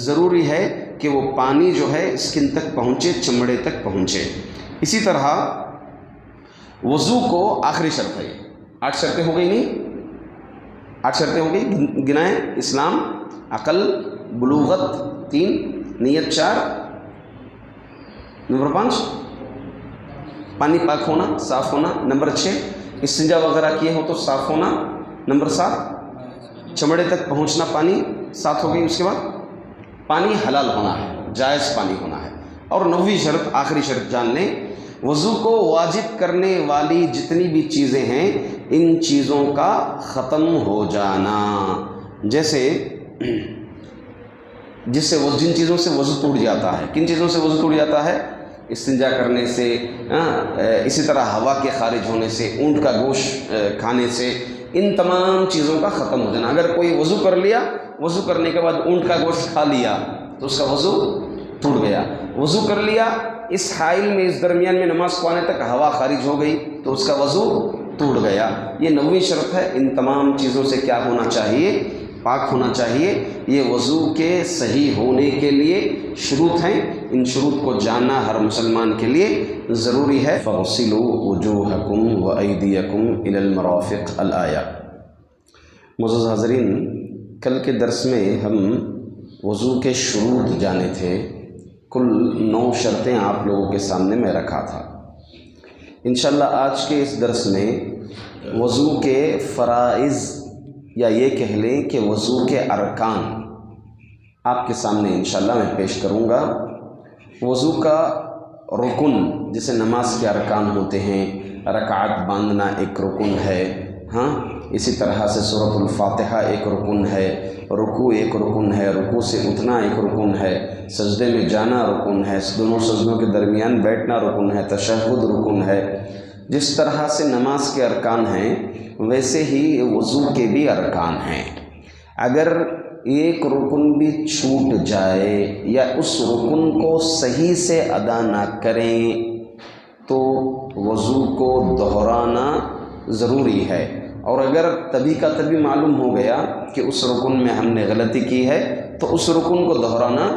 ضروری ہے کہ وہ پانی جو ہے سکن تک پہنچے، چمڑے تک پہنچے۔ اسی طرح وضو کو آخری شرط ہے، 8 شرطیں ہو گئی، نہیں 8 شرطیں ہو گئی، گنائیں: اسلام، عقل، بلوغت 3، نیت 4، نمبر 5 پانی پاک ہونا، صاف ہونا، نمبر 6 استنجا وغیرہ کیے ہو تو صاف ہونا، نمبر 7 چمڑے تک پہنچنا پانی 7 ہو گئی۔ اس کے بعد پانی حلال ہونا ہے، جائز پانی ہونا ہے۔ اور 9ویں شرط، آخری شرط جان لیں، وضو کو واجب کرنے والی جتنی بھی چیزیں ہیں ان چیزوں کا ختم ہو جانا، جیسے جن چیزوں سے وضو ٹوٹ جاتا ہے۔ کن چیزوں سے وضو ٹوٹ جاتا ہے؟ استنجا کرنے سے، اسی طرح ہوا کے خارج ہونے سے، اونٹ کا گوشت کھانے سے، ان تمام چیزوں کا ختم ہو جانا۔ اگر کوئی وضو کر لیا، وضو کرنے کے بعد اونٹ کا گوشت کھا لیا تو اس کا وضو ٹوٹ گیا۔ وضو کر لیا، اس حائل میں، اس درمیان میں نماز کو آنے تک ہوا خارج ہو گئی تو اس کا وضو ٹوٹ گیا۔ یہ 9ویں شرط ہے۔ ان تمام چیزوں سے کیا ہونا چاہیے؟ پاک ہونا چاہیے۔ یہ وضو کے صحیح ہونے کے لیے شروط ہیں، ان شروط کو جاننا ہر مسلمان کے لیے ضروری ہے۔ فَاغْسِلُوا وُجُوهَكُمْ وَأَيْدِيَكُمْ إِلَى الْمَرَافِقِ الآیہ۔ معزز حاضرین، کل کے درس میں ہم وضو کے شروط جانے تھے، کل 9 شرطیں آپ لوگوں کے سامنے میں رکھا تھا۔ انشاءاللہ آج کے اس درس میں وضو کے فرائض یا یہ کہہ لیں کہ وضو کے ارکان آپ کے سامنے انشاءاللہ میں پیش کروں گا۔ وضو کا رکن، جسے نماز کے ارکان ہوتے ہیں، رکعت باندھنا ایک رکن ہے، اسی طرح سے سورۃ الفاتحہ ایک رکن ہے، رکوع ایک رکن ہے، رکوع سے اٹھنا ایک رکن ہے، سجدے میں جانا رکن ہے، دونوں سجدوں کے درمیان بیٹھنا رکن ہے، تشہد رکن ہے۔ جس طرح سے نماز کے ارکان ہیں ویسے ہی وضو کے بھی ارکان ہیں۔ اگر ایک رکن بھی چھوٹ جائے یا اس رکن کو صحیح سے ادا نہ کریں تو وضو کو دہرانا ضروری ہے، اور اگر تبھی کا تبھی معلوم ہو گیا کہ اس رکن میں ہم نے غلطی کی ہے تو اس رکن کو دہرانا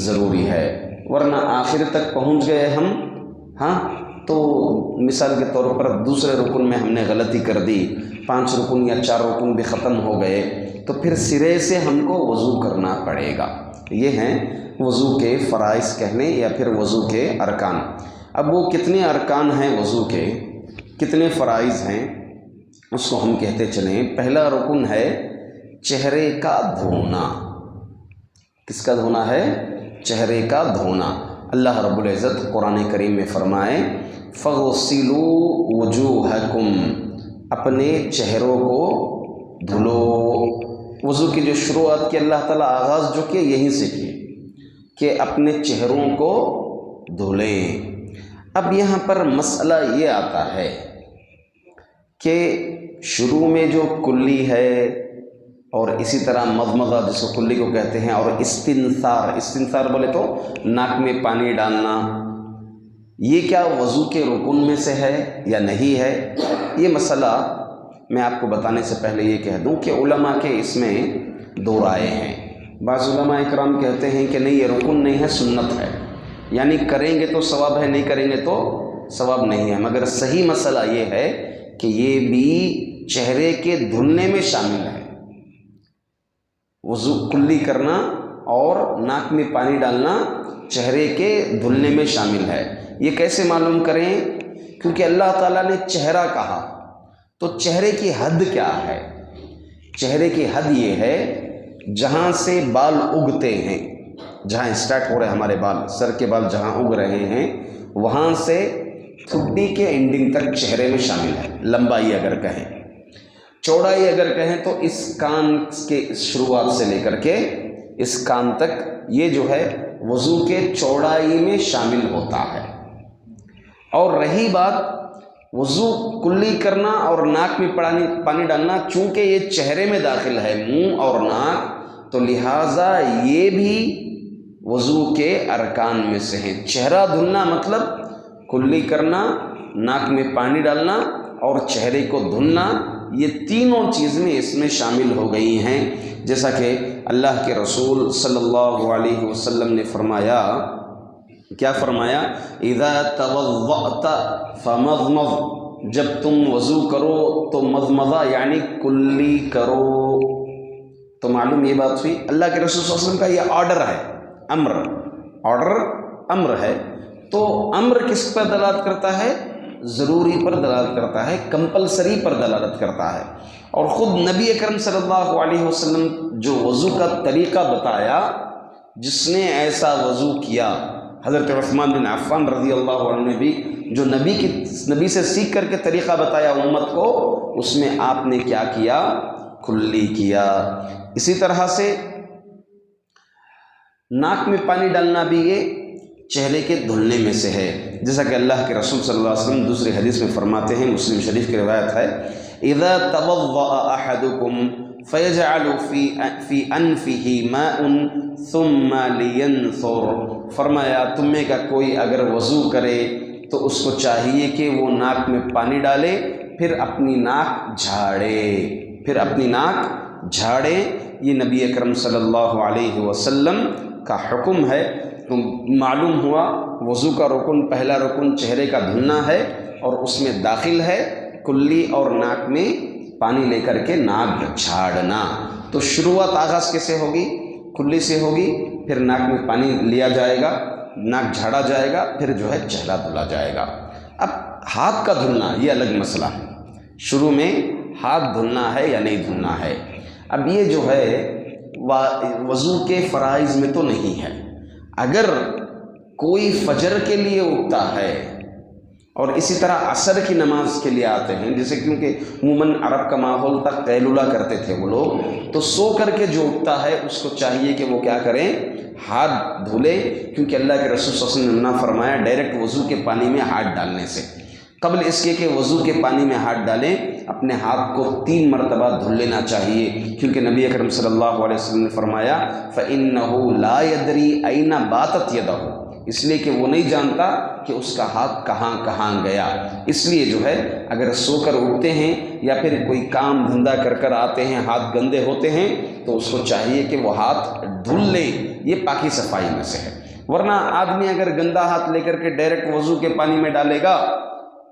ضروری ہے، ورنہ آخر تک پہنچ گئے ہم تو مثال کے طور پر دوسرے رکن میں ہم نے غلطی کر دی، 5 رکن یا 4 رکن بھی ختم ہو گئے تو پھر سرے سے ہم کو وضو کرنا پڑے گا۔ یہ ہیں وضو کے فرائض کہنے یا پھر وضو کے ارکان۔ اب وہ کتنے ارکان ہیں وضو کے، کتنے فرائض ہیں، اس کو ہم کہتے چلیں۔ پہلا رکن ہے چہرے کا دھونا۔ کس کا دھونا ہے؟ چہرے کا دھونا۔ اللہ رب العزت قرآن کریم میں فرمائے فَاغْسِلُوا وُجُوهَكُمْ، اپنے چہروں کو دھلو۔ وضو کی جو شروعات کی اللہ تعالیٰ آغاز جو کیا یہیں سے کی کہ اپنے چہروں کو دھلیں۔ اب یہاں پر مسئلہ یہ آتا ہے کہ شروع میں جو کلی ہے اور اسی طرح مضمضہ جس کو کلی کو کہتے ہیں، اور استنثار بولے تو ناک میں پانی ڈالنا، یہ کیا وضو کے رکن میں سے ہے یا نہیں ہے؟ یہ مسئلہ میں آپ کو بتانے سے پہلے یہ کہہ دوں کہ علماء کے اس میں 2 رائے ہیں۔ بعض علماء اکرام کہتے ہیں کہ نہیں، یہ رکن نہیں ہے، سنت ہے، یعنی کریں گے تو ثواب ہے، نہیں کریں گے تو ثواب نہیں ہے۔ مگر صحیح مسئلہ یہ ہے کہ یہ بھی چہرے کے دھلنے میں شامل ہے۔ وضو کلی کرنا اور ناک میں پانی ڈالنا چہرے کے دھلنے میں شامل ہے۔ یہ کیسے معلوم کریں؟ کیونکہ اللہ تعالیٰ نے چہرہ کہا تو چہرے کی حد کیا ہے؟ چہرے کی حد یہ ہے جہاں سے بال اگتے ہیں، جہاں اسٹارٹ ہو رہے ہمارے بال، سر کے بال جہاں اگ رہے ہیں وہاں سے ٹھڈی کے اینڈنگ تک چہرے میں شامل ہے۔ لمبائی اگر کہیں، چوڑائی اگر کہیں تو اس کان کے شروعات سے لے کر کے اس کان تک یہ جو ہے وضو کے چوڑائی میں شامل ہوتا ہے۔ اور رہی بات وضو کلی کرنا اور ناک میں پانی ڈالنا، چونکہ یہ چہرے میں داخل ہے، منہ اور ناک، تو لہٰذا یہ بھی وضو کے ارکان میں سے ہیں۔ چہرہ دھلنا مطلب کلی کرنا، ناک میں پانی ڈالنا اور چہرے کو دھلنا، یہ تینوں چیزیں اس میں شامل ہو گئی ہیں۔ جیسا کہ اللہ کے رسول صلی اللہ علیہ وسلم نے فرمایا، کیا فرمایا؟ اذا توضأت فمضمض، جب تم وضو کرو تو مضمضہ یعنی کلی کرو۔ تو معلوم یہ بات ہوئی اللہ کے رسول صلی اللہ علیہ وسلم کا یہ آرڈر ہے، امر ہے۔ تو امر کس پر دلالت کرتا ہے؟ ضروری پر دلالت کرتا ہے، کمپلسری پر دلالت کرتا ہے۔ اور خود نبی اکرم صلی اللہ علیہ وسلم جو وضو کا طریقہ بتایا، جس نے ایسا وضو کیا، حضرت عثمان بن عفان رضی اللہ عنہ نے بھی جو نبی سے سیکھ کر کے طریقہ بتایا امت کو، اس میں آپ نے کیا کیا؟ کلی کیا۔ اسی طرح سے ناک میں پانی ڈالنا بھی یہ چہرے کے دھلنے میں سے ہے، جیسا کہ اللہ کے رسول صلی اللہ علیہ وسلم دوسری حدیث میں فرماتے ہیں، مسلم شریف کی روایت ہے، اذا توضأ احدکم فیجعل فی انفہ ماء ثم لینثر، فرمایا تم میں کا کوئی اگر وضو کرے تو اس کو چاہیے کہ وہ ناک میں پانی ڈالے، پھر اپنی ناک جھاڑے۔ یہ نبی اکرم صلی اللہ علیہ وسلم کا حکم ہے۔ تو معلوم ہوا وضو کا رکن، پہلا رکن چہرے کا دھلنا ہے اور اس میں داخل ہے کلی اور ناک میں پانی لے کر کے ناک جھاڑنا۔ تو شروعات آغاز کیسے ہوگی؟ کلی سے ہوگی، پھر ناک میں پانی لیا جائے گا، ناک جھاڑا جائے گا، پھر جو ہے چہرہ دھلا جائے گا۔ اب ہاتھ کا دھلنا یہ الگ مسئلہ ہے، شروع میں ہاتھ دھلنا ہے یا نہیں دھلنا ہے۔ اب یہ جو ہے وضو کے فرائض میں تو نہیں ہے۔ اگر کوئی فجر کے لیے اٹھتا ہے اور اسی طرح عصر کی نماز کے لیے آتے ہیں، جیسے کیونکہ عموماً عرب کا ماحول تک قیلولہ کرتے تھے وہ لوگ، تو سو کر کے جو اٹھتا ہے اس کو چاہیے کہ وہ کیا کریں؟ ہاتھ دھلے، کیونکہ اللہ کے رسول صلی اللہ علیہ وسلم نے فرمایا ڈائریکٹ وضو کے پانی میں ہاتھ ڈالنے سے قبل اس کے کہ وضو کے پانی میں ہاتھ ڈالیں، اپنے ہاتھ کو 3 مرتبہ دھل لینا چاہیے، کیونکہ نبی اکرم صلی اللہ علیہ وسلم نے فرمایا فَإِنَّهُ لَا يَدْرِي أَيْنَ بَاتَتْ يَدَهُ، اس لیے کہ وہ نہیں جانتا کہ اس کا ہاتھ کہاں گیا۔ اس لیے جو ہے اگر سو کر اٹھتے ہیں یا پھر کوئی کام دھندا کر آتے ہیں، ہاتھ گندے ہوتے ہیں، تو اس کو چاہیے کہ وہ ہاتھ دھل لے، یہ پاکی صفائی میں سے ہے۔ ورنہ آدمی اگر گندا ہاتھ لے کر کے ڈائریکٹ وضو کے پانی میں ڈالے گا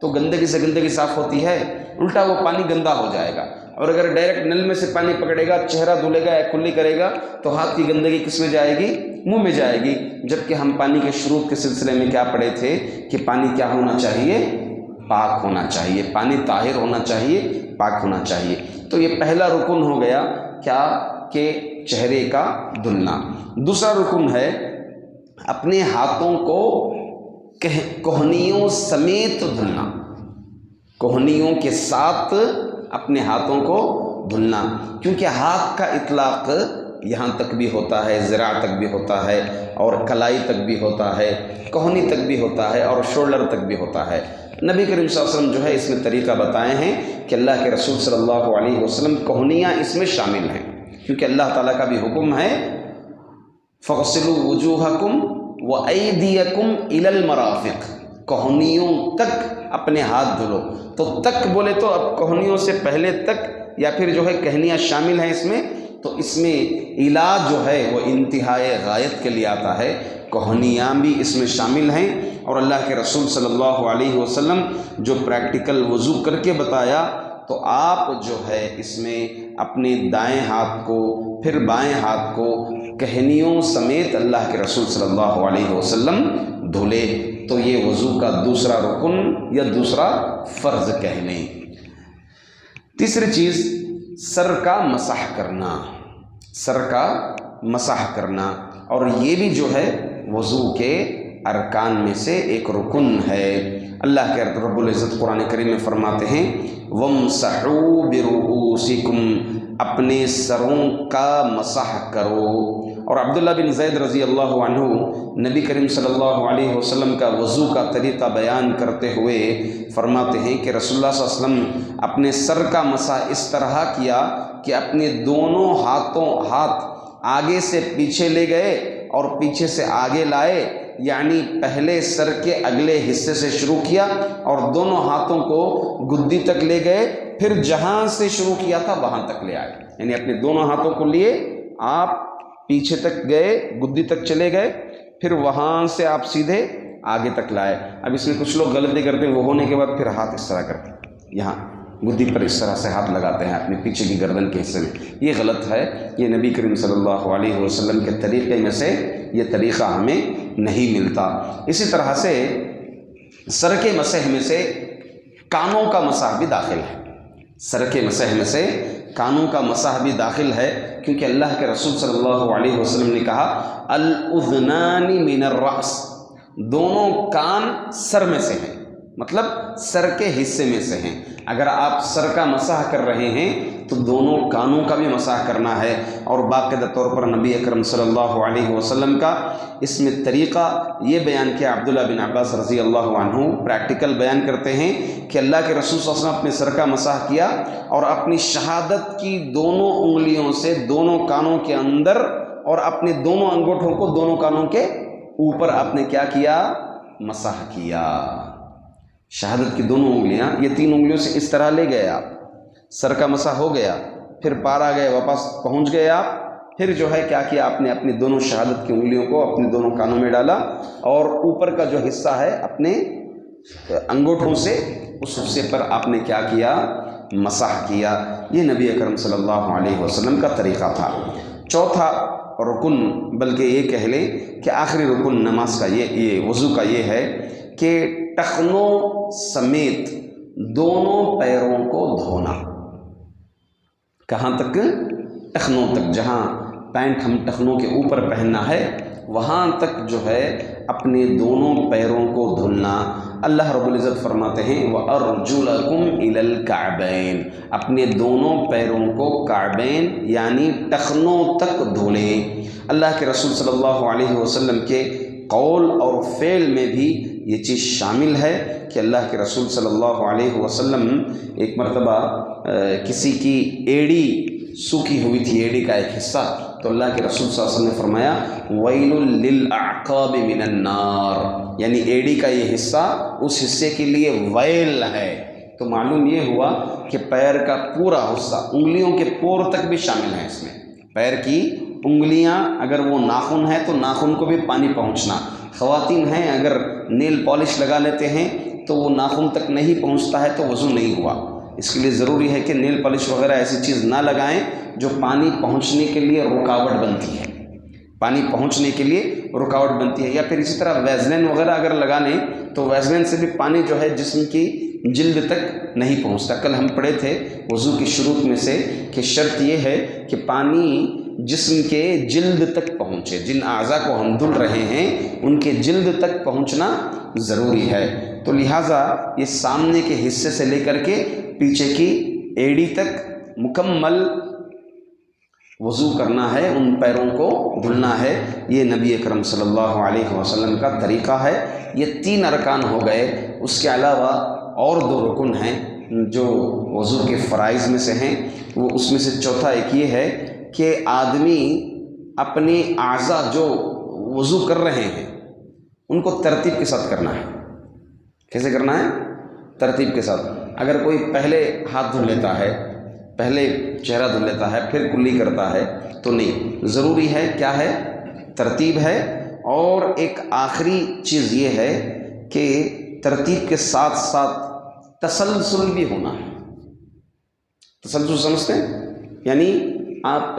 تو گندگی سے گندگی صاف ہوتی ہے، الٹا وہ پانی گندا ہو جائے گا۔ اور اگر ڈائریکٹ نل میں سے پانی پکڑے گا، چہرہ دھلے گا یا کلی کرے گا تو ہاتھ کی گندگی کس میں جائے گی؟ منہ میں جائے گی۔ جبکہ ہم پانی کے شروع کے سلسلے میں کیا پڑھے تھے کہ پانی کیا ہونا چاہیے؟ پاک ہونا چاہیے، پانی طاہر ہونا چاہیے، پاک ہونا چاہیے۔ تو یہ پہلا رکن ہو گیا کیا کہ چہرے کا دھلنا۔ دوسرا رکن ہے اپنے ہاتھوں کو کوہنیوں سمیت دھلنا، کوہنیوں کے ساتھ اپنے ہاتھوں کو دھلنا، کیونکہ ہاتھ کا اطلاق یہاں تک بھی ہوتا ہے، ذراع تک بھی ہوتا ہے، اور کلائی تک بھی ہوتا ہے، کوہنی تک بھی ہوتا ہے، اور شولڈر تک بھی ہوتا ہے۔ نبی کریم صلی اللہ علیہ وسلم جو ہے اس میں طریقہ بتائے ہیں کہ اللہ کے رسول صلی اللہ علیہ وسلم کوہنیاں اس میں شامل ہیں، کیونکہ اللہ تعالیٰ کا بھی حکم ہے فَغْسِلُوا وُجُوهَكُمْ وَأَيْدِيَكُمْ إِلَى الْمَرَافِقِ، کوہنیوں تک اپنے ہاتھ دھلو۔ تو تک بولے تو اب کوہنیوں سے پہلے تک یا پھر جو ہے کہنیاں شامل ہیں اس میں، تو اس میں علاج جو ہے وہ انتہائے غایت کے لیے آتا ہے، کوہنیاں بھی اس میں شامل ہیں۔ اور اللہ کے رسول صلی اللہ علیہ وسلم جو پریکٹیکل وضو کر کے بتایا، تو آپ جو ہے اس میں اپنے دائیں ہاتھ کو پھر بائیں ہاتھ کو کہنیوں سمیت اللہ کے رسول صلی اللہ علیہ وسلم دھلے، تو یہ وضو کا دوسرا رکن یا دوسرا فرض کہہ لیں۔ تیسری چیز سر کا مسح کرنا، سر کا مسح کرنا، اور یہ بھی جو ہے وضو کے ارکان میں سے ایک رکن ہے۔ اللہ کے رب العزت قرآن کریم میں فرماتے ہیں وَامْسَحُوا بِرُؤُوسِكُمْ، اپنے سروں کا مسح کرو۔ اور عبداللہ بن زید رضی اللہ عنہ نبی کریم صلی اللہ علیہ وسلم کا وضو کا طریقہ بیان کرتے ہوئے فرماتے ہیں کہ رسول اللہ صلی اللہ علیہ وسلم اپنے سر کا مسح اس طرح کیا کہ اپنے دونوں ہاتھ آگے سے پیچھے لے گئے اور پیچھے سے آگے لائے، یعنی پہلے سر کے اگلے حصے سے شروع کیا اور دونوں ہاتھوں کو گدی تک لے گئے، پھر جہاں سے شروع کیا تھا وہاں تک لے آئے، یعنی اپنے دونوں ہاتھوں کو لیے آپ پیچھے تک گئے، گدی تک چلے گئے، پھر وہاں سے آپ سیدھے آگے تک لائے۔ اب اس میں کچھ لوگ غلطی کرتے ہیں، وہ ہونے کے بعد پھر ہاتھ اس طرح کرتے ہیں، یہاں گدی پر اس طرح سے ہاتھ لگاتے ہیں اپنے پیچھے کی گردن کے حصے میں، یہ غلط ہے، یہ نبی کریم صلی اللہ علیہ وسلم کے طریقے میں سے یہ طریقہ ہمیں نہیں ملتا۔ اسی طرح سے سر کے مسح میں سے کانوں کا مسح بھی داخل ہے، سر کے مسح میں سے کانوں کا مسح بھی داخل ہے، کیونکہ اللہ کے رسول صلی اللہ علیہ وسلم نے کہا الاذنان من الرأس، دونوں کان سر میں سے ہیں، مطلب سر کے حصے میں سے ہیں۔ اگر آپ سر کا مسح کر رہے ہیں تو دونوں کانوں کا بھی مسح کرنا ہے، اور باقاعدہ طور پر نبی اکرم صلی اللہ علیہ وسلم کا اس میں طریقہ یہ بیان کیا۔ عبداللہ بن عباس رضی اللہ عنہ پریکٹیکل بیان کرتے ہیں کہ اللہ کے رسول صلی اللہ علیہ وسلم اپنے سر کا مسح کیا اور اپنی شہادت کی دونوں انگلیوں سے دونوں کانوں کے اندر اور اپنے دونوں انگوٹھوں کو دونوں کانوں کے اوپر آپ نے کیا کیا؟ مسح کیا۔ شہادت کی دونوں انگلیاں، یہ 3 انگلیوں سے اس طرح لے گئے آپ، سر کا مسح ہو گیا، پھر پار آ گئے، واپس پہنچ گئے آپ، پھر جو ہے کیا کیا آپ نے اپنی دونوں شہادت کی انگلیوں کو اپنے دونوں کانوں میں ڈالا اور اوپر کا جو حصہ ہے اپنے انگوٹھوں سے اس حصے پر آپ نے کیا کیا؟ مسح کیا۔ یہ نبی اکرم صلی اللہ علیہ وسلم کا طریقہ تھا۔ چوتھا رکن، بلکہ یہ کہہ لیں کہ آخری رکن نماز کا یہ وضو کا یہ ہے کہ ٹخنوں سمیت دونوں پیروں کو دھونا۔ کہاں تک؟ ٹخنوں تک، جہاں پینٹ ہم ٹخنوں کے اوپر پہننا ہے وہاں تک جو ہے اپنے دونوں پیروں کو دھلنا۔ اللہ رب العزت فرماتے ہیں وَأَرْجُلَكُمْ إِلَى الْكَعْبَيْنِ، اپنے دونوں پیروں کو کعبین یعنی ٹخنوں تک دھولیں۔ اللہ کے رسول صلی اللہ علیہ وسلم کے قول اور فعل میں بھی یہ چیز شامل ہے کہ اللہ کے رسول صلی اللہ علیہ وسلم ایک مرتبہ کسی کی ایڑی سوکھی ہوئی تھی، ایڑی کا ایک حصہ، تو اللہ کے رسول صلی اللہ علیہ وسلم نے فرمایا وَيْلٌ لِلْأَعْقَابِ مِنَ النَّارِ، یعنی ایڑی کا یہ حصہ اس حصے کے لیے ویل ہے۔ تو معلوم یہ ہوا کہ پیر کا پورا حصہ، انگلیوں کے پور تک بھی شامل ہے اس میں، پیر کی انگلیاں اگر وہ ناخن ہے تو ناخن کو بھی پانی پہنچنا، خواتین ہیں اگر نیل پالش لگا لیتے ہیں تو وہ ناخن تک نہیں پہنچتا ہے تو وضو نہیں ہوا، اس کے لیے ضروری ہے کہ نیل پالش وغیرہ ایسی چیز نہ لگائیں جو پانی پہنچنے کے لیے رکاوٹ بنتی ہے، پانی پہنچنے کے لیے رکاوٹ بنتی ہے۔ یا پھر اسی طرح ویزلین وغیرہ اگر لگا لیں تو ویزلین سے بھی پانی جو ہے جسم کی جلد تک نہیں پہنچتا۔ کل ہم پڑھے تھے وضو کی شروط میں سے کہ شرط یہ ہے کہ پانی جسم کے جلد تک پہنچے، جن اعضاء کو ہم دھل رہے ہیں ان کے جلد تک پہنچنا ضروری ہے۔ تو لہٰذا یہ سامنے کے حصے سے لے کر کے پیچھے کی ایڑی تک مکمل وضو کرنا ہے، ان پیروں کو دھلنا ہے۔ یہ نبی اکرم صلی اللہ علیہ وسلم کا طریقہ ہے۔ یہ 3 ارکان ہو گئے، اس کے علاوہ اور 2 رکن ہیں جو وضو کے فرائض میں سے ہیں۔ وہ اس میں سے چوتھا ایک یہ ہے کہ آدمی اپنے اعضاء جو وضو کر رہے ہیں ان کو ترتیب کے ساتھ کرنا ہے۔ کیسے کرنا ہے؟ ترتیب کے ساتھ۔ اگر کوئی پہلے ہاتھ دھل لیتا ہے، پہلے چہرہ دھل لیتا ہے، پھر کلی کرتا ہے تو نہیں، ضروری ہے کیا ہے؟ ترتیب ہے۔ اور ایک آخری چیز یہ ہے کہ ترتیب کے ساتھ ساتھ تسلسل بھی ہونا ہے۔ تسلسل سمجھتے ہیں؟ یعنی آپ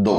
2।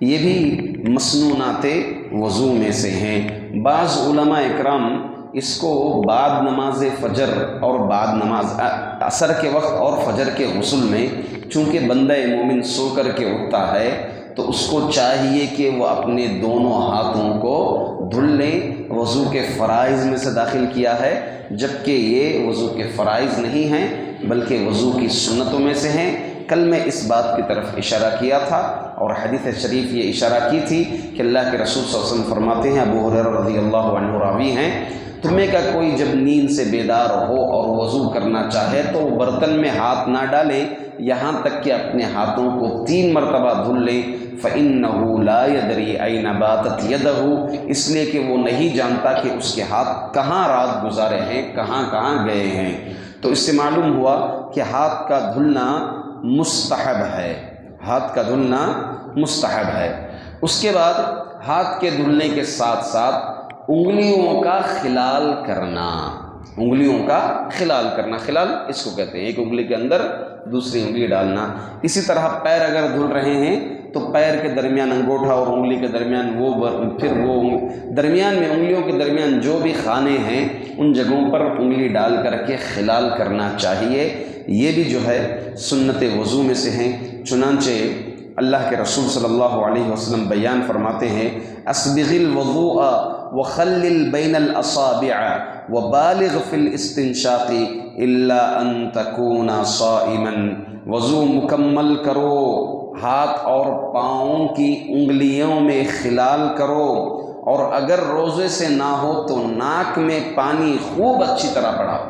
یہ بھی مسنونات وضو میں سے ہیں۔ بعض علماء اکرام اس کو بعد نماز فجر اور بعد نماز عصر کے وقت اور فجر کے غسل میں، چونکہ بندہ مومن سو کر کے اٹھتا ہے تو اس کو چاہیے کہ وہ اپنے دونوں ہاتھوں کو دھل لیں۔ وضو کے فرائض میں سے داخل کیا ہے، جبکہ یہ وضو کے فرائض نہیں ہیں بلکہ وضو کی سنتوں میں سے ہیں۔ کل میں اس بات کی طرف اشارہ کیا تھا اور حدیث شریف یہ اشارہ کی تھی کہ اللہ کے رسول صلی اللہ علیہ وسلم فرماتے ہیں، ابو ہریرہ رضی اللہ عنہ راوی ہیں، تمہیں کا کوئی جب نیند سے بیدار ہو اور وضو کرنا چاہے تو وہ برتن میں ہاتھ نہ ڈالے یہاں تک کہ اپنے ہاتھوں کو 3 مرتبہ دھل لے۔ فَإِنَّهُ لَا يَدْرِي أَيْنَ بَاتَتْ يَدَهُ، اس لیے کہ وہ نہیں جانتا کہ اس کے ہاتھ کہاں رات گزارے ہیں، کہاں کہاں گئے ہیں۔ تو اس سے معلوم ہوا کہ ہاتھ کا دھلنا مستحب ہے، ہاتھ کا دھلنا مستحب ہے۔ اس کے بعد ہاتھ کے دھلنے کے ساتھ ساتھ انگلیوں کا خلال کرنا، انگلیوں کا خلال کرنا، خلال اس کو کہتے ہیں ایک انگلی کے اندر دوسری انگلی ڈالنا۔ اسی طرح پیر اگر دھل رہے ہیں تو پیر کے درمیان انگوٹھا اور انگلی کے درمیان پھر وہ درمیان میں انگلیوں کے درمیان جو بھی خانے ہیں ان جگہوں پر انگلی ڈال کر کے خلال کرنا چاہیے۔ یہ بھی جو ہے سنت وضو میں سے ہیں۔ چنانچہ اللہ کے رسول صلی اللہ علیہ وسلم بیان فرماتے ہیں، اسبغ الوضوء وخلل بین الاصابع وبالغ فی الاستنشاق الا ان تکون صائما، وضو مکمل کرو، ہاتھ اور پاؤں کی انگلیوں میں خلال کرو، اور اگر روزے سے نہ ہو تو ناک میں پانی خوب اچھی طرح بڑھاؤ،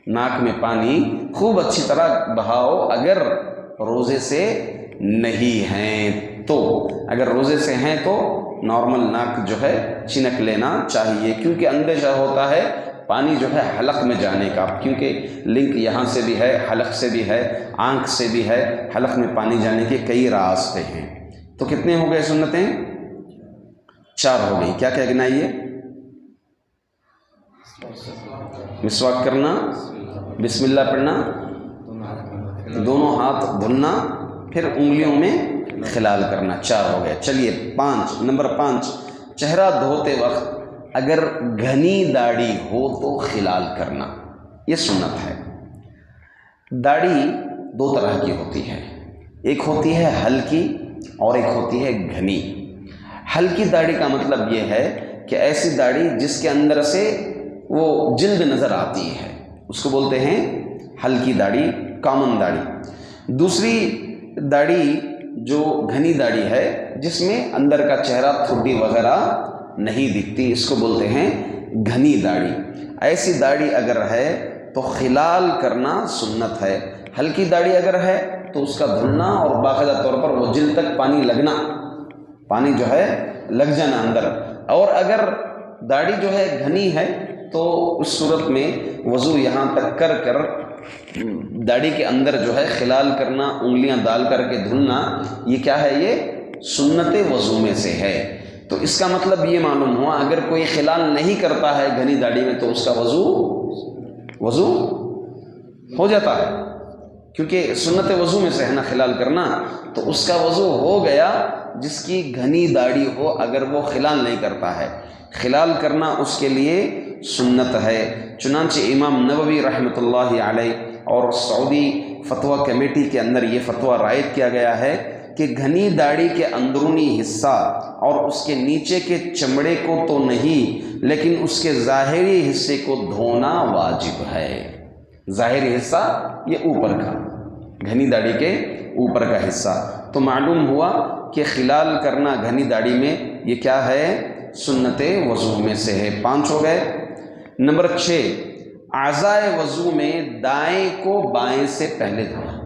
ناک میں پانی خوب اچھی طرح بہاؤ اگر روزے سے نہیں ہیں تو۔ اگر روزے سے ہیں تو نارمل ناک جو ہے چھنک لینا چاہیے، کیونکہ اندیشہ ہوتا ہے پانی جو ہے حلق میں جانے کا، کیونکہ لنک یہاں سے بھی ہے، حلق سے بھی ہے، آنکھ سے بھی ہے، حلق میں پانی جانے کے کئی راستے ہیں۔ تو کتنے ہو گئے سنتیں؟ 4 ہو گئی۔ کیا کیا گنائیے؟ مسواک کرنا، بسم اللہ پڑھنا، دونوں ہاتھ دھلنا، پھر انگلیوں میں خلال کرنا، 4 ہو گئے۔ چلیے نمبر 5، چہرہ دھوتے وقت اگر گھنی داڑھی ہو تو خلال کرنا، یہ سنت ہے۔ داڑھی 2 طرح کی ہوتی ہے، ایک ہوتی ہے ہلکی اور ایک ہوتی ہے گھنی۔ ہلکی داڑھی کا مطلب یہ ہے کہ ایسی داڑھی جس کے اندر سے وہ جلد نظر آتی ہے، اس کو بولتے ہیں ہلکی داڑھی، کامن داڑھی۔ دوسری داڑھی جو گھنی داڑھی ہے جس میں اندر کا چہرہ تھوڑی وغیرہ نہیں دکھتی، اس کو بولتے ہیں گھنی داڑھی۔ ایسی داڑھی اگر ہے تو خلال کرنا سنت ہے۔ ہلکی داڑھی اگر ہے تو اس کا دھلنا اور باقاعدہ طور پر وہ جلد تک پانی لگنا، پانی جو ہے لگ جانا اندر۔ اور اگر داڑھی جو ہے گھنی ہے تو اس صورت میں وضو یہاں تک کر کر داڑھی کے اندر جو ہے خلال کرنا، انگلیاں ڈال کر کے دھلنا، یہ کیا ہے؟ یہ سنت وضو میں سے ہے۔ تو اس کا مطلب یہ معلوم ہوا اگر کوئی خلال نہیں کرتا ہے گھنی داڑھی میں تو اس کا وضو ہو جاتا ہے، کیونکہ سنت وضو میں سے ہے نا خلال کرنا، تو اس کا وضو ہو گیا جس کی گھنی داڑھی ہو اگر وہ خلال نہیں کرتا ہے۔ خلال کرنا اس کے لیے سنت ہے۔ چنانچہ امام نووی رحمۃ اللہ علیہ اور سعودی فتویٰ کمیٹی کے اندر یہ فتویٰ رائد کیا گیا ہے کہ گھنی داڑھی کے اندرونی حصہ اور اس کے نیچے کے چمڑے کو تو نہیں لیکن اس کے ظاہری حصے کو دھونا واجب ہے۔ ظاہری حصہ یہ اوپر کا، گھنی داڑھی کے اوپر کا حصہ۔ تو معلوم ہوا کہ خلال کرنا گھنی داڑھی میں یہ کیا ہے؟ سنت وضو میں سے ہے۔ 5 ہو گئے۔ نمبر 6، اعضائے وضو میں دائیں کو بائیں سے پہلے دھونا۔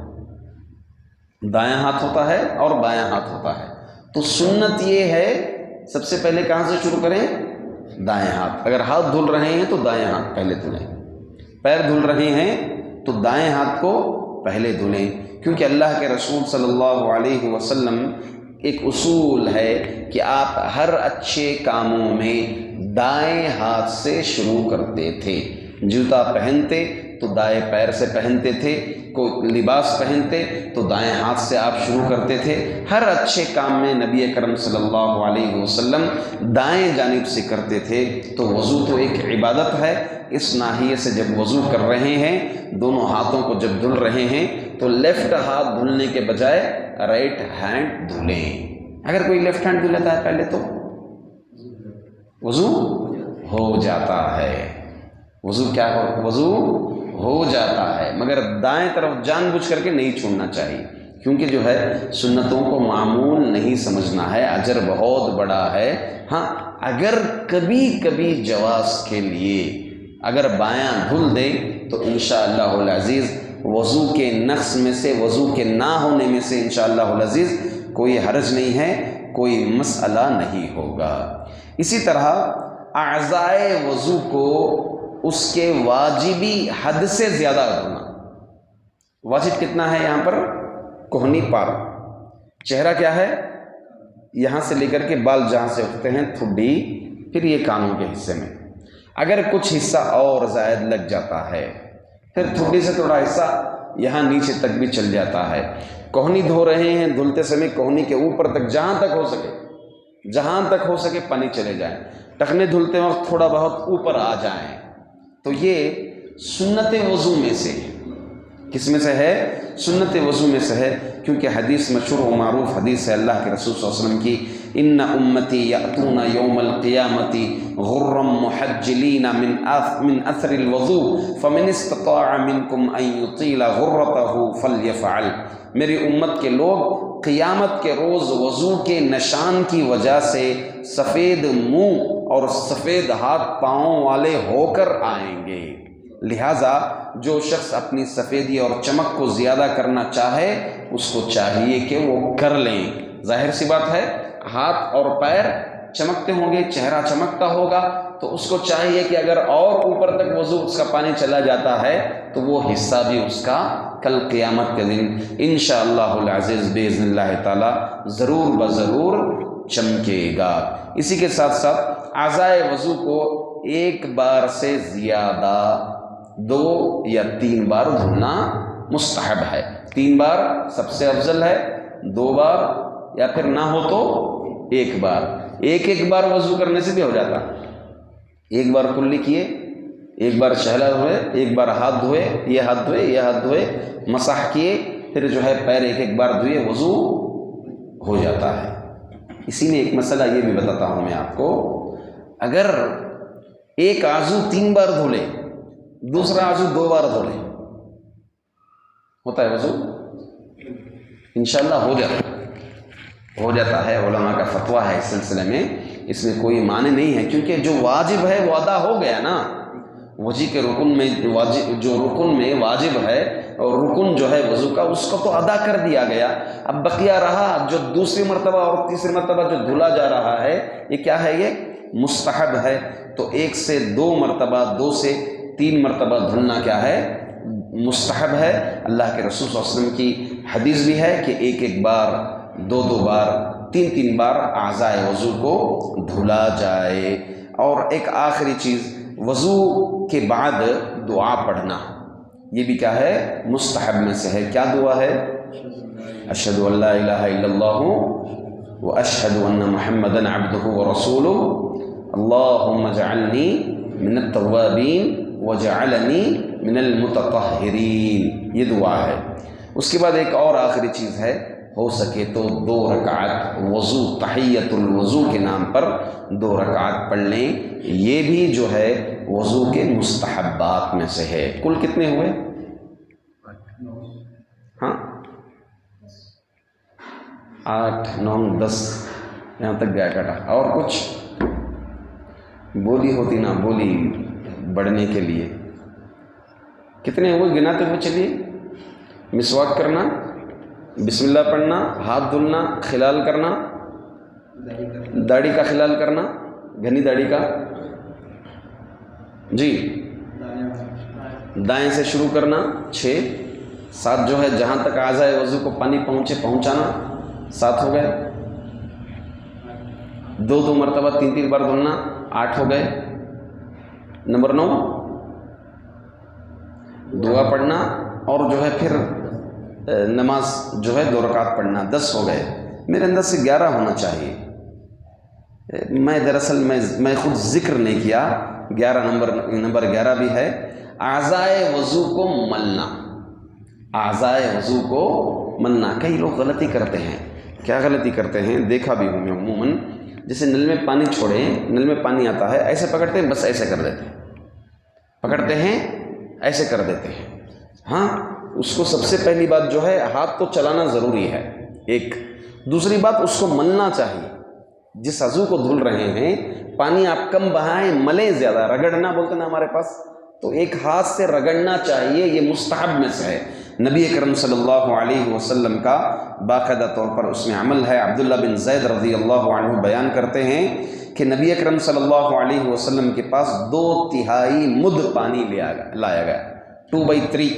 دایاں ہاتھ ہوتا ہے اور بایاں ہاتھ ہوتا ہے، تو سنت یہ ہے سب سے پہلے کہاں سے شروع کریں؟ دائیں ہاتھ۔ اگر ہاتھ دھل رہے ہیں تو دائیں ہاتھ پہلے دھلیں، پیر دھل رہے ہیں تو دائیں ہاتھ کو پہلے دھلیں، کیونکہ اللہ کے رسول صلی اللہ علیہ وسلم ایک اصول ہے کہ آپ ہر اچھے کاموں میں دائیں ہاتھ سے شروع کرتے تھے۔ جوتا پہنتے تو دائیں پیر سے پہنتے تھے، کوئی لباس پہنتے تو دائیں ہاتھ سے آپ شروع کرتے تھے۔ ہر اچھے کام میں نبی اکرم صلی اللہ علیہ وسلم دائیں جانب سے کرتے تھے۔ تو وضو تو ایک عبادت ہے، اس ناحیے سے جب وضو کر رہے ہیں، دونوں ہاتھوں کو جب دھل رہے ہیں تو لیفٹ ہاتھ دھلنے کے بجائے رائٹ ہینڈ دھلیں۔ اگر کوئی لیفٹ ہینڈ دھل لیتا ہے پہلے تو وضو ہو جاتا ہے، وضو کیا ہو، وضو ہو جاتا ہے، مگر دائیں طرف جان بوجھ کر کے نہیں چھوڑنا چاہیے، کیونکہ جو ہے سنتوں کو معمول نہیں سمجھنا ہے، اجر بہت بڑا ہے۔ ہاں اگر کبھی کبھی جواز کے لیے اگر بایاں دھل دیں تو انشاءاللہ العزیز وضو کے نقص میں سے، وضو کے نہ ہونے میں سے انشاءاللہ العزیز کوئی حرج نہیں ہے، کوئی مسئلہ نہیں ہوگا۔ اسی طرح اعضائے وضو کو اس کے واجبی حد سے زیادہ دھونا۔ واجب کتنا ہے یہاں پر؟ کوہنی پار، چہرہ کیا ہے یہاں سے لے کر کے بال جہاں سے اٹھتے ہیں ٹھڈی، پھر یہ کانوں کے حصے میں اگر کچھ حصہ اور زائد لگ جاتا ہے، پھر ٹھڈی سے تھوڑا حصہ یہاں نیچے تک بھی چل جاتا ہے۔ کوہنی دھو رہے ہیں، دھلتے سمے کوہنی کے اوپر تک جہاں تک ہو سکے پانی چلے جائیں، ٹخنے دھلتے وقت تھوڑا بہت اوپر آ جائیں، تو یہ سنت وضو میں سے ہے۔ کس میں سے ہے؟ سنت وضو میں سے ہے، کیونکہ حدیث مشہور و معروف حدیث ہے اللہ کے رسول صلی اللہ علیہ وسلم کی، ان امتی یاتون یوم القیامت غرا محجلین من اثر الوضو فمن استطاع منکم ان یطیل غرته فلیفعل۔ میری امت کے لوگ قیامت کے روز وضو کے نشان کی وجہ سے سفید منہ اور سفید ہاتھ پاؤں والے ہو کر آئیں گے، لہٰذا جو شخص اپنی سفیدی اور چمک کو زیادہ کرنا چاہے اس کو چاہیے کہ وہ کر لیں۔ ظاہر سی بات ہے ہاتھ اور پیر چمکتے ہوں گے، چہرہ چمکتا ہوگا، تو اس کو چاہیے کہ اگر اور اوپر تک وضو اس کا پانی چلا جاتا ہے تو وہ حصہ بھی اس کا کل قیامت کے دن انشاءاللہ العزیز باذن اللہ تعالی ضرور بضرور چمکے گا۔ اسی کے ساتھ ساتھ اعضائے وضو کو ایک بار سے زیادہ 2 یا 3 بار دھلنا مستحب ہے۔ 3 بار سب سے افضل ہے، 2 بار یا پھر نہ ہو تو 1 بار۔ ایک بار وضو کرنے سے بھی ہو جاتا، 1 بار کلی کیے، 1 بار چہرہ دھوئے، 1 بار ہاتھ دھوئے، یہ ہاتھ دھوئے، مسح کیے، پھر جو ہے پیر ایک بار دھوئے، وضو ہو جاتا ہے۔ اسی میں ایک مسئلہ یہ بھی بتاتا ہوں میں آپ کو، اگر ایک عضو 3 بار دھولے، دوسرا عضو 2 بار دھولے، ہوتا ہے وضو؟ انشاءاللہ ہو جاتا ہے۔ علماء کا فتویٰ ہے اس سلسلے میں، اس میں کوئی معنی نہیں ہے، کیونکہ جو واجب ہے وہ ادا ہو گیا نا۔ وضو کے رکن میں جو رکن میں واجب ہے اور رکن جو ہے وضو کا، اس کو تو ادا کر دیا گیا، اب بقیہ رہا جو دوسری مرتبہ اور تیسری مرتبہ جو دھلا جا رہا ہے، یہ کیا ہے؟ یہ مستحب ہے۔ تو 1 سے 2 مرتبہ، 2 سے 3 مرتبہ دھلنا کیا ہے؟ مستحب ہے۔ اللہ کے رسول صلی اللہ علیہ وسلم کی حدیث بھی ہے کہ 1 بار، 2 بار، 3 بار اعضائے وضو کو دھلا جائے۔ اور ایک آخری چیز، وضو کے بعد دعا پڑھنا، یہ بھی کیا ہے؟ مستحب میں سے ہے۔ کیا دعا ہے؟ اشہد ان لا الہ الا اللہ واشہد ان محمدا عبدہ ورسولہ اللہم اجعلنی من التوابین وجعلنی من المتطہرین، یہ دعا ہے۔ اس کے بعد ایک اور آخری چیز ہے، ہو سکے تو 2 رکعت وضو، تحیۃ الوضو کے نام پر 2 رکعت پڑھ لیں، یہ بھی جو ہے وضو کے مستحبات میں سے ہے۔ کل کتنے ہوئے؟ ہاں 8 9 10 یہاں تک گیا کٹا۔ اور کچھ بولی ہوتی نا، بولی بڑھنے کے لیے کتنے ہوئے گناتے ہوئے چلیے؟ مسواک کرنا، بسم اللہ پڑھنا، ہاتھ دھلنا، خلال کرنا، داڑھی کا خلال کرنا، گھنی داڑھی کا، جی دائیں سے شروع کرنا 6، 7 جو ہے جہاں تک اعضائے وضو کو پانی پہنچانا، 7 ہو گئے۔ 2 مرتبہ 3 بار دھلنا، 8 ہو گئے۔ نمبر 9 دعا پڑھنا اور جو ہے پھر نماز جو ہے 2 رکعت پڑھنا، 10 ہو گئے، میرے اندر سے 11 ہونا چاہیے۔ میں دراصل میں خود ذکر نہیں کیا، 11 نمبر 11 بھی ہے اعضائے وضو کو ملنا، اعضائے وضو کو ملنا۔ کئی لوگ غلطی کرتے ہیں، کیا غلطی کرتے ہیں دیکھا بھی ہوں میں عموماً، جیسے نل میں پانی چھوڑیں، نل میں پانی آتا ہے، ایسے پکڑتے ہیں، بس ایسے کر دیتے ہیں، پکڑتے ہیں ایسے کر دیتے ہیں۔ ہاں اس کو سب سے پہلی بات جو ہے ہاتھ تو چلانا ضروری ہے، ایک دوسری بات اس کو ملنا چاہیے۔ جس عضو کو دھل رہے ہیں پانی آپ کم بہائیں، ملیں زیادہ، رگڑنا بولتے نا ہمارے پاس، تو ایک ہاتھ سے رگڑنا چاہیے، یہ مستحب میں سے ہے۔ نبی اکرم صلی اللہ علیہ وسلم کا باقاعدہ طور پر اس میں عمل ہے۔ عبداللہ بن زید رضی اللہ عنہ بیان کرتے ہیں کہ نبی اکرم صلی اللہ علیہ وسلم کے پاس 2/3 مد پانی لایا گیا، 2/3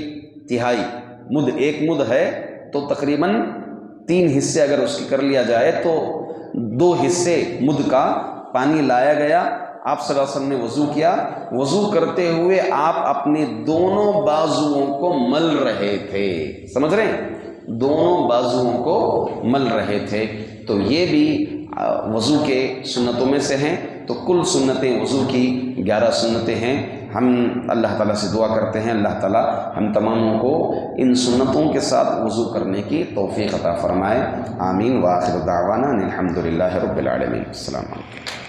تہائی مد، ایک مد ہے تو تقریباً 3 حصے اگر اس کی کر لیا جائے تو 2 حصے مد کا پانی لایا گیا۔ آپ صلی اللہ علیہ وسلم نے وضو کیا، وضو کرتے ہوئے آپ اپنے دونوں بازوؤں کو مل رہے تھے، سمجھ رہے ہیں، دونوں بازوؤں کو مل رہے تھے۔ تو یہ بھی وضو کے سنتوں میں سے ہیں۔ تو کل سنتیں وضو کی 11 سنتیں ہیں۔ ہم اللہ تعالیٰ سے دعا کرتے ہیں اللہ تعالیٰ ہم تماموں کو ان سنتوں کے ساتھ وضو کرنے کی توفیق عطا فرمائے، آمین۔ وآخر دعوانا الحمد للہ رب العالمین۔ السلام علیکم۔